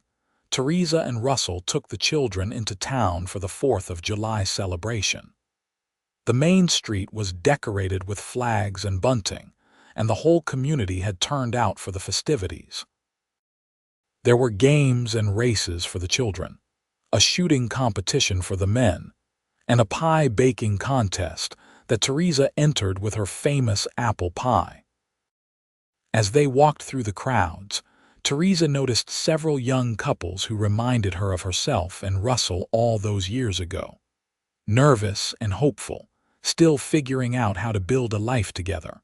S1: Theresa and Russell took the children into town for the 4th of July celebration. The main street was decorated with flags and bunting, and the whole community had turned out for the festivities. There were games and races for the children, a shooting competition for the men, and a pie baking contest that Theresa entered with her famous apple pie. As they walked through the crowds, Theresa noticed several young couples who reminded her of herself and Russell all those years ago. Nervous and hopeful, still figuring out how to build a life together.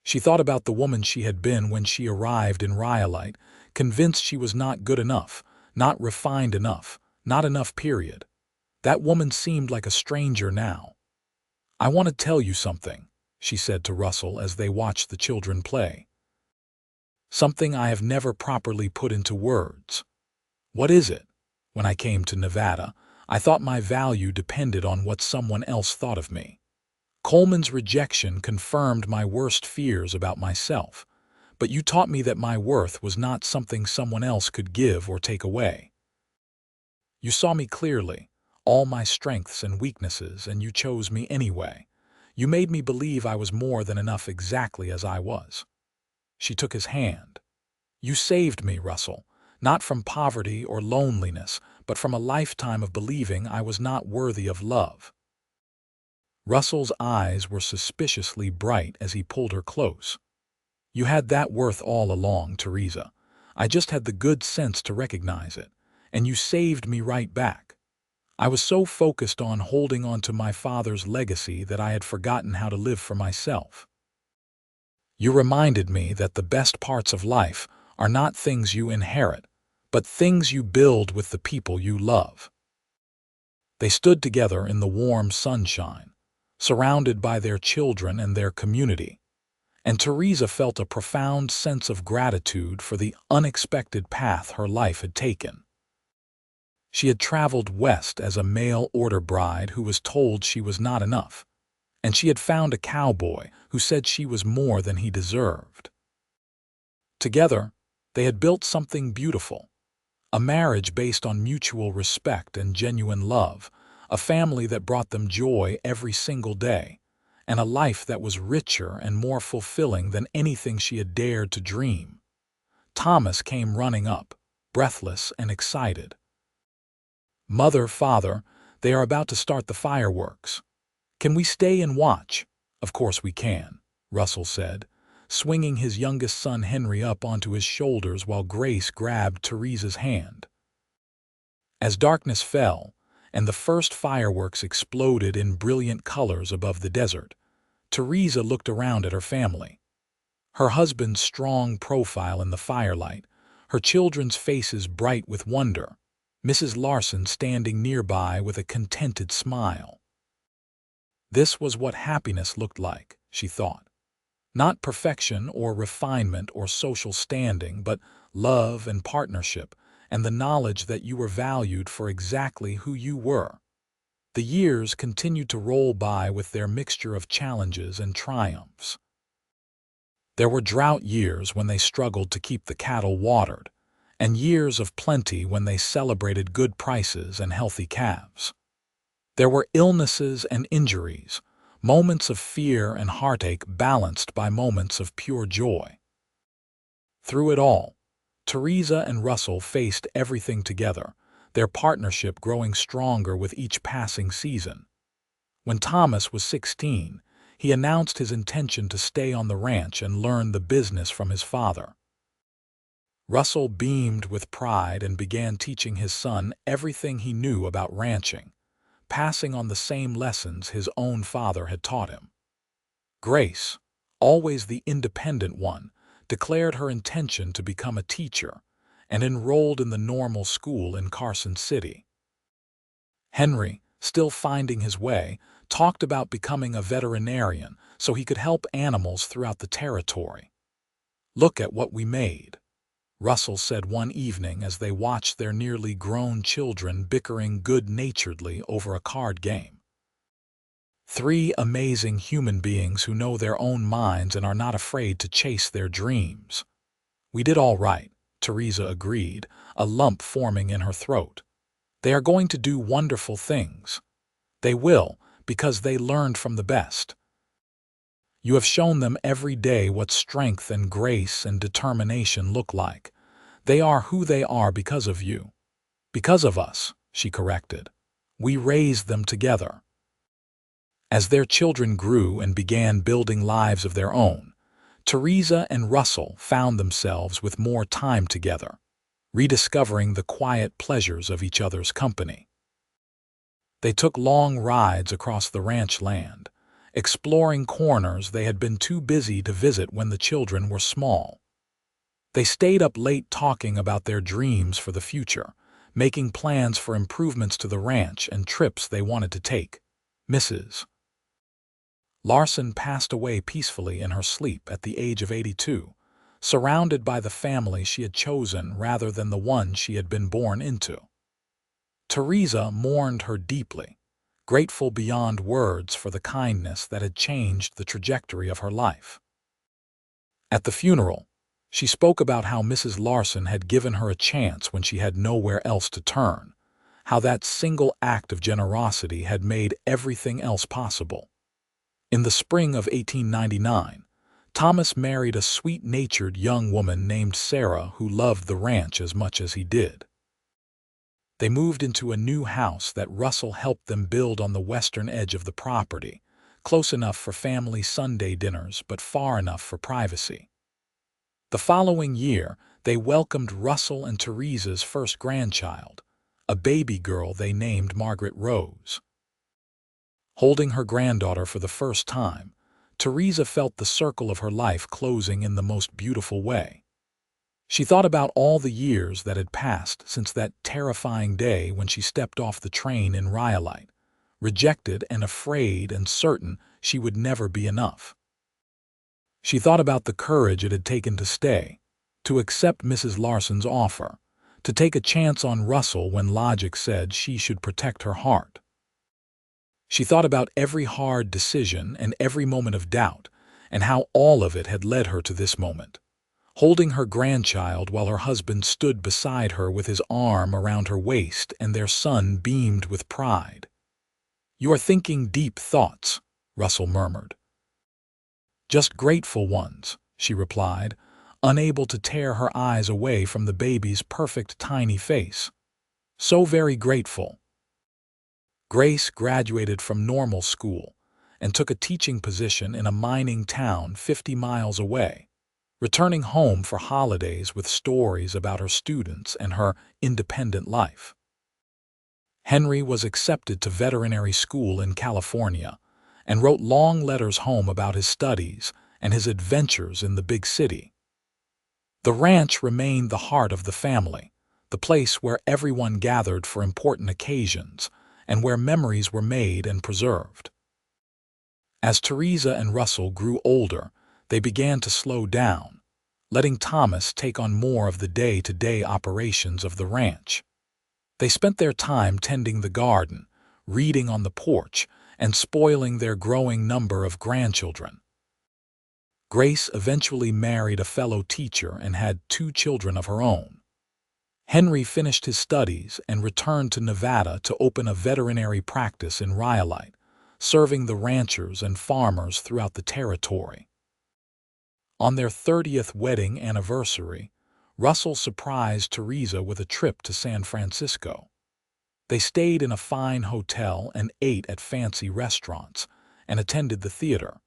S1: She thought about the woman she had been when she arrived in Rhyolite, convinced she was not good enough, not refined enough, not enough, period. That woman seemed like a stranger now. "I want to tell you something," she said to Russell as they watched the children play. "Something I have never properly put into words." "What is it?" "When I came to Nevada, I thought my value depended on what someone else thought of me. Coleman's rejection confirmed my worst fears about myself, but you taught me that my worth was not something someone else could give or take away. You saw me clearly, all my strengths and weaknesses, and you chose me anyway. You made me believe I was more than enough exactly as I was." She took his hand. "You saved me, Russell, not from poverty or loneliness, but from a lifetime of believing I was not worthy of love." Russell's eyes were suspiciously bright as he pulled her close. "You had that worth all along, Theresa. I just had the good sense to recognize it, and you saved me right back. I was so focused on holding on to my father's legacy that I had forgotten how to live for myself. You reminded me that the best parts of life are not things you inherit, but things you build with the people you love." They stood together in the warm sunshine, surrounded by their children and their community, and Theresa felt a profound sense of gratitude for the unexpected path her life had taken. She had traveled west as a mail-order bride who was told she was not enough, and she had found a cowboy who said she was more than he deserved. Together, they had built something beautiful, a marriage based on mutual respect and genuine love, a family that brought them joy every single day, and a life that was richer and more fulfilling than anything she had dared to dream. Thomas came running up, breathless and excited. "Mother, father, they are about to start the fireworks. Can we stay and watch?" "Of course we can," Russell said, swinging his youngest son Henry up onto his shoulders while Grace grabbed Theresa's hand. As darkness fell, and the first fireworks exploded in brilliant colors above the desert, Theresa looked around at her family. Her husband's strong profile in the firelight, her children's faces bright with wonder, Mrs. Larson standing nearby with a contented smile. This was what happiness looked like, she thought. Not perfection or refinement or social standing, but love and partnership, and the knowledge that you were valued for exactly who you were. The years continued to roll by with their mixture of challenges and triumphs. There were drought years when they struggled to keep the cattle watered, and years of plenty when they celebrated good prices and healthy calves. There were illnesses and injuries, moments of fear and heartache balanced by moments of pure joy. Through it all, Theresa and Russell faced everything together, their partnership growing stronger with each passing season. When Thomas was 16, he announced his intention to stay on the ranch and learn the business from his father. Russell beamed with pride and began teaching his son everything he knew about ranching, passing on the same lessons his own father had taught him. Grace, always the independent one, declared her intention to become a teacher and enrolled in the normal school in Carson City. Henry, still finding his way, talked about becoming a veterinarian so he could help animals throughout the territory. "Look at what we made," Russell said one evening as they watched their nearly grown children bickering good-naturedly over a card game. "Three amazing human beings who know their own minds and are not afraid to chase their dreams." "We did all right," Theresa agreed, a lump forming in her throat. "They are going to do wonderful things. They will, because they learned from the best. You have shown them every day what strength and grace and determination look like. They are who they are because of you." "Because of us," she corrected. "We raised them together." As their children grew and began building lives of their own, Theresa and Russell found themselves with more time together, rediscovering the quiet pleasures of each other's company. They took long rides across the ranch land, exploring corners they had been too busy to visit when the children were small. They stayed up late talking about their dreams for the future, making plans for improvements to the ranch and trips they wanted to take. Mrs. Larson passed away peacefully in her sleep at the age of 82, surrounded by the family she had chosen rather than the one she had been born into. Theresa mourned her deeply, grateful beyond words for the kindness that had changed the trajectory of her life. At the funeral, she spoke about how Mrs. Larson had given her a chance when she had nowhere else to turn, how that single act of generosity had made everything else possible. In the spring of 1899, Thomas married a sweet-natured young woman named Sarah who loved the ranch as much as he did. They moved into a new house that Russell helped them build on the western edge of the property, close enough for family Sunday dinners but far enough for privacy. The following year, they welcomed Russell and Theresa's first grandchild, a baby girl they named Margaret Rose. Holding her granddaughter for the first time, Theresa felt the circle of her life closing in the most beautiful way. She thought about all the years that had passed since that terrifying day when she stepped off the train in Rhyolite, rejected and afraid and certain she would never be enough. She thought about the courage it had taken to stay, to accept Mrs. Larson's offer, to take a chance on Russell when logic said she should protect her heart. She thought about every hard decision and every moment of doubt, and how all of it had led her to this moment. Holding her grandchild while her husband stood beside her with his arm around her waist and their son beamed with pride. "You are thinking deep thoughts," Russell murmured. "Just grateful ones," she replied, unable to tear her eyes away from the baby's perfect tiny face. "So very grateful." Grace graduated from normal school and took a teaching position in a mining town 50 miles away, returning home for holidays with stories about her students and her independent life. Henry was accepted to veterinary school in California and wrote long letters home about his studies and his adventures in the big city. The ranch remained the heart of the family, the place where everyone gathered for important occasions and where memories were made and preserved. As Theresa and Russell grew older, they began to slow down, letting Thomas take on more of the day-to-day operations of the ranch. They spent their time tending the garden, reading on the porch, and spoiling their growing number of grandchildren. Grace eventually married a fellow teacher and had 2 children of her own. Henry finished his studies and returned to Nevada to open a veterinary practice in Rhyolite, serving the ranchers and farmers throughout the territory. On their 30th wedding anniversary, Russell surprised Theresa with a trip to San Francisco. They stayed in a fine hotel and ate at fancy restaurants and attended the theater,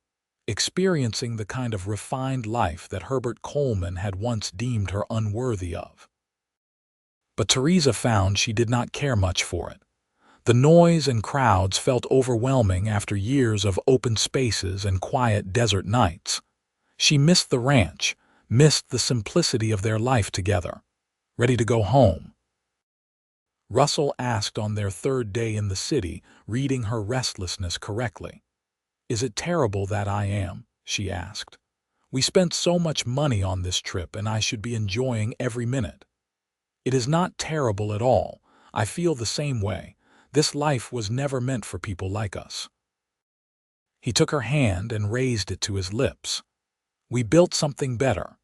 S1: experiencing the kind of refined life that Herbert Coleman had once deemed her unworthy of. But Theresa found she did not care much for it. The noise and crowds felt overwhelming after years of open spaces and quiet desert nights. She missed the ranch, missed the simplicity of their life together. Ready to go home. Russell asked on their 3rd day in the city, reading her restlessness correctly. "Is it terrible that I am?" she asked. "We spent so much money on this trip and I should be enjoying every minute." "It is not terrible at all. I feel the same way. This life was never meant for people like us." He took her hand and raised it to his lips. "We built something better."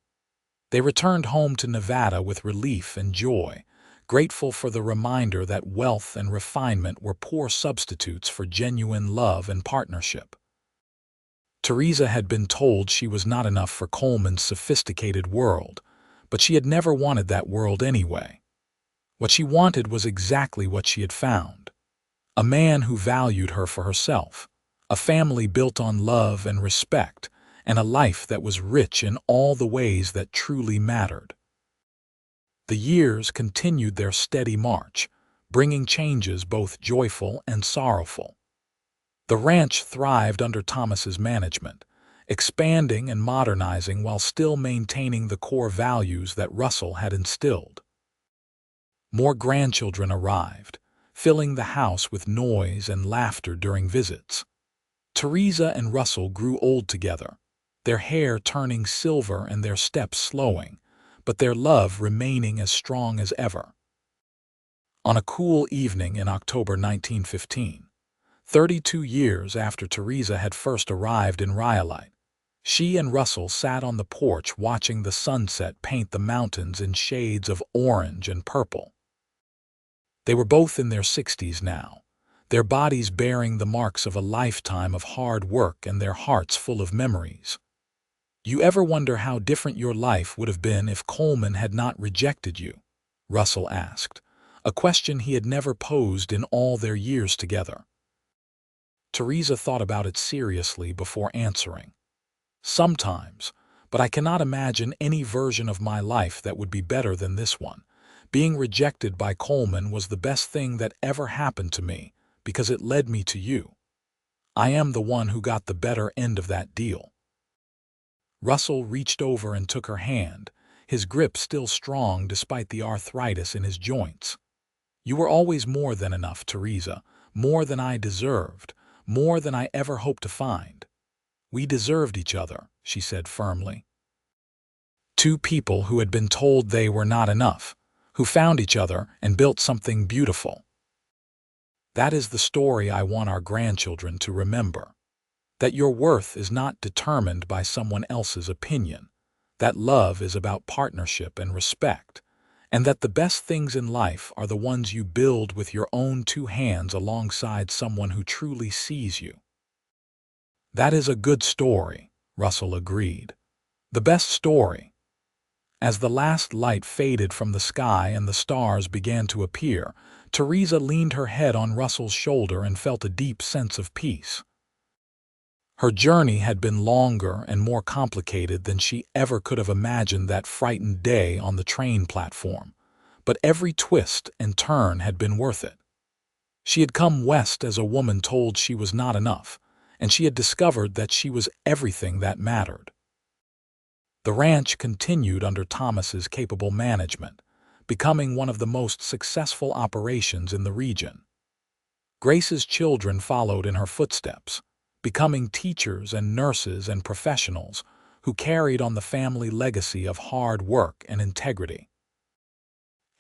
S1: They returned home to Nevada with relief and joy, grateful for the reminder that wealth and refinement were poor substitutes for genuine love and partnership. Theresa had been told she was not enough for Coleman's sophisticated world, but she had never wanted that world anyway. What she wanted was exactly what she had found. A man who valued her for herself, a family built on love and respect, and a life that was rich in all the ways that truly mattered. The years continued their steady march, bringing changes both joyful and sorrowful. The ranch thrived under Thomas's management, expanding and modernizing while still maintaining the core values that Russell had instilled. More grandchildren arrived, filling the house with noise and laughter during visits. Theresa and Russell grew old together, their hair turning silver and their steps slowing, but their love remaining as strong as ever. On a cool evening in October 1915, 32 years after Theresa had first arrived in Rhyolite, she and Russell sat on the porch watching the sunset paint the mountains in shades of orange and purple. They were both in their 60s now, their bodies bearing the marks of a lifetime of hard work and their hearts full of memories. "You ever wonder how different your life would have been if Coleman had not rejected you?" Russell asked, a question he had never posed in all their years together. Theresa thought about it seriously before answering. "Sometimes, but I cannot imagine any version of my life that would be better than this one. Being rejected by Coleman was the best thing that ever happened to me because it led me to you. I am the one who got the better end of that deal." Russell reached over and took her hand, his grip still strong despite the arthritis in his joints. "You were always more than enough, Theresa, more than I deserved, more than I ever hoped to find." "We deserved each other," she said firmly. Two people who had been told they were not enough, who found each other and built something beautiful. That is the story I want our grandchildren to remember. That your worth is not determined by someone else's opinion. That love is about partnership and respect. And that the best things in life are the ones you build with your own two hands alongside someone who truly sees you. That is a good story, Russell agreed. The best story. As the last light faded from the sky and the stars began to appear, Theresa leaned her head on Russell's shoulder and felt a deep sense of peace. Her journey had been longer and more complicated than she ever could have imagined that frightened day on the train platform, but every twist and turn had been worth it. She had come west as a woman told she was not enough, and she had discovered that she was everything that mattered. The ranch continued under Thomas's capable management, becoming one of the most successful operations in the region. Grace's children followed in her footsteps, becoming teachers and nurses and professionals who carried on the family legacy of hard work and integrity.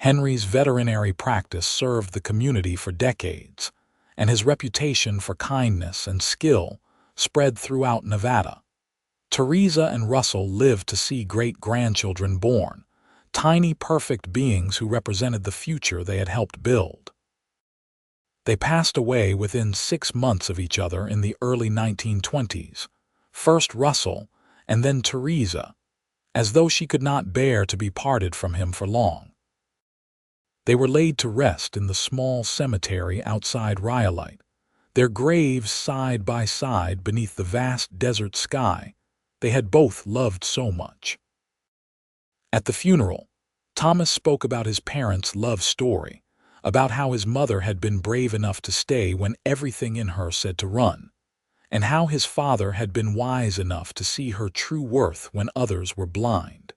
S1: Henry's veterinary practice served the community for decades, and his reputation for kindness and skill spread throughout Nevada. Theresa and Russell lived to see great-grandchildren born, tiny perfect beings who represented the future they had helped build. They passed away within 6 months of each other in the early 1920s, first Russell and then Theresa, as though she could not bear to be parted from him for long. They were laid to rest in the small cemetery outside Rhyolite, their graves side by side beneath the vast desert sky they had both loved so much. At the funeral, Thomas spoke about his parents' love story, about how his mother had been brave enough to stay when everything in her said to run, and how his father had been wise enough to see her true worth when others were blind.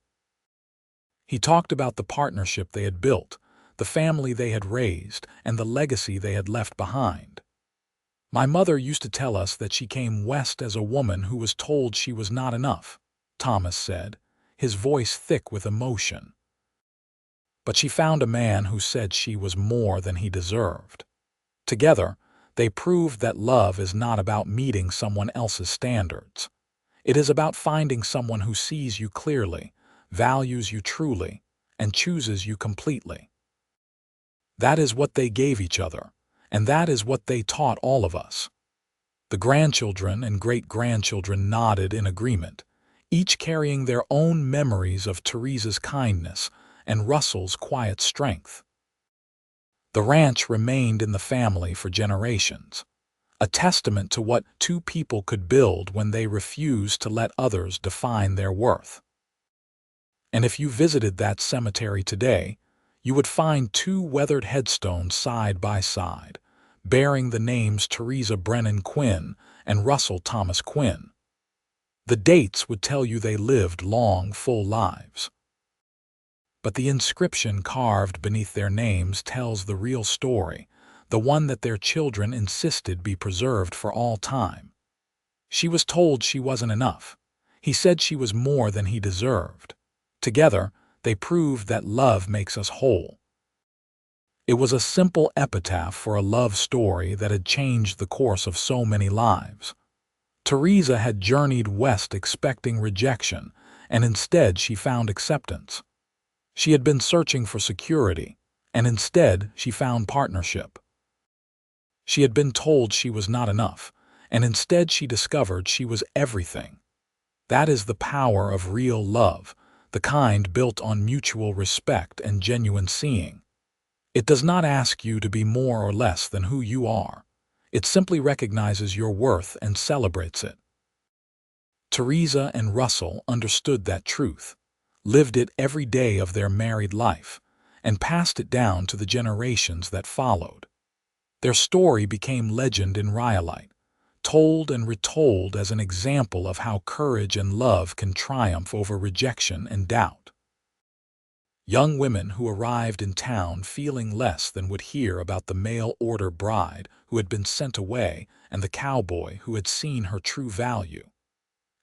S1: He talked about the partnership they had built, the family they had raised, and the legacy they had left behind. "My mother used to tell us that she came west as a woman who was told she was not enough," Thomas said, his voice thick with emotion. "But she found a man who said she was more than he deserved. Together, they proved that love is not about meeting someone else's standards. It is about finding someone who sees you clearly, values you truly, and chooses you completely. That is what they gave each other, and that is what they taught all of us." The grandchildren and great-grandchildren nodded in agreement, each carrying their own memories of Theresa's kindness and Russell's quiet strength. The ranch remained in the family for generations, a testament to what two people could build when they refused to let others define their worth. And if you visited that cemetery today, you would find 2 weathered headstones side by side, bearing the names Theresa Brennan Quinn and Russell Thomas Quinn. The dates would tell you they lived long, full lives. But the inscription carved beneath their names tells the real story, the one that their children insisted be preserved for all time. She was told she wasn't enough. He said she was more than he deserved. Together, they proved that love makes us whole. It was a simple epitaph for a love story that had changed the course of so many lives. Theresa had journeyed west expecting rejection, and instead she found acceptance. She had been searching for security, and instead she found partnership. She had been told she was not enough, and instead she discovered she was everything. That is the power of real love, the kind built on mutual respect and genuine seeing. It does not ask you to be more or less than who you are. It simply recognizes your worth and celebrates it. Theresa and Russell understood that truth, lived it every day of their married life, and passed it down to the generations that followed. Their story became legend in Rhyolite, told and retold as an example of how courage and love can triumph over rejection and doubt. Young women who arrived in town feeling less than would hear about the mail-order bride who had been sent away and the cowboy who had seen her true value.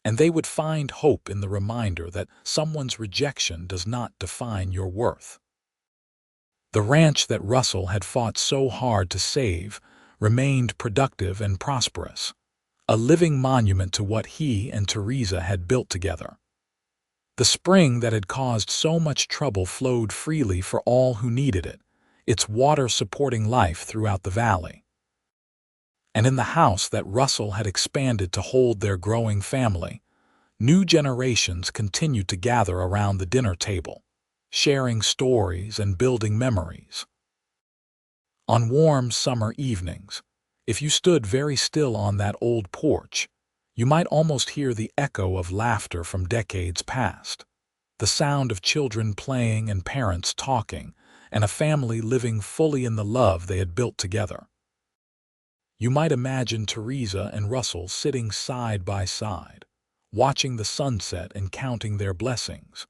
S1: And they would find hope in the reminder that someone's rejection does not define your worth. The ranch that Russell had fought so hard to save remained productive and prosperous, a living monument to what he and Theresa had built together. The spring that had caused so much trouble flowed freely for all who needed it, its water supporting life throughout the valley. And in the house that Russell had expanded to hold their growing family, new generations continued to gather around the dinner table, sharing stories and building memories. On warm summer evenings, if you stood very still on that old porch, you might almost hear the echo of laughter from decades past, the sound of children playing and parents talking, and a family living fully in the love they had built together. You might imagine Theresa and Russell sitting side by side, watching the sunset and counting their blessings,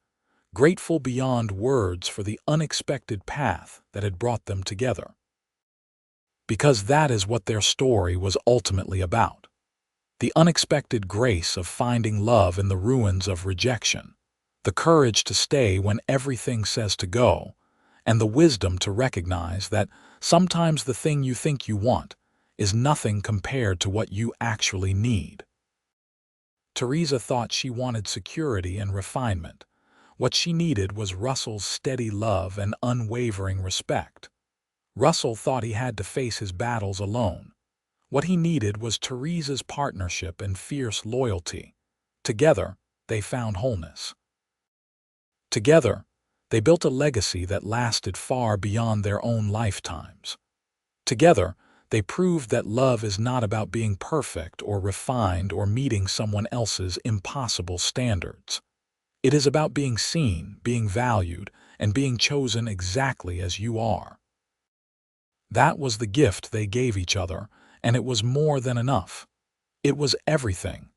S1: grateful beyond words for the unexpected path that had brought them together. Because that is what their story was ultimately about. The unexpected grace of finding love in the ruins of rejection, the courage to stay when everything says to go, and the wisdom to recognize that sometimes the thing you think you want is nothing compared to what you actually need. Theresa thought she wanted security and refinement. What she needed was Russell's steady love and unwavering respect. Russell thought he had to face his battles alone. What he needed was Theresa's partnership and fierce loyalty. Together, they found wholeness. Together, they built a legacy that lasted far beyond their own lifetimes. Together, they proved that love is not about being perfect or refined or meeting someone else's impossible standards. It is about being seen, being valued, and being chosen exactly as you are. That was the gift they gave each other, and it was more than enough. It was everything.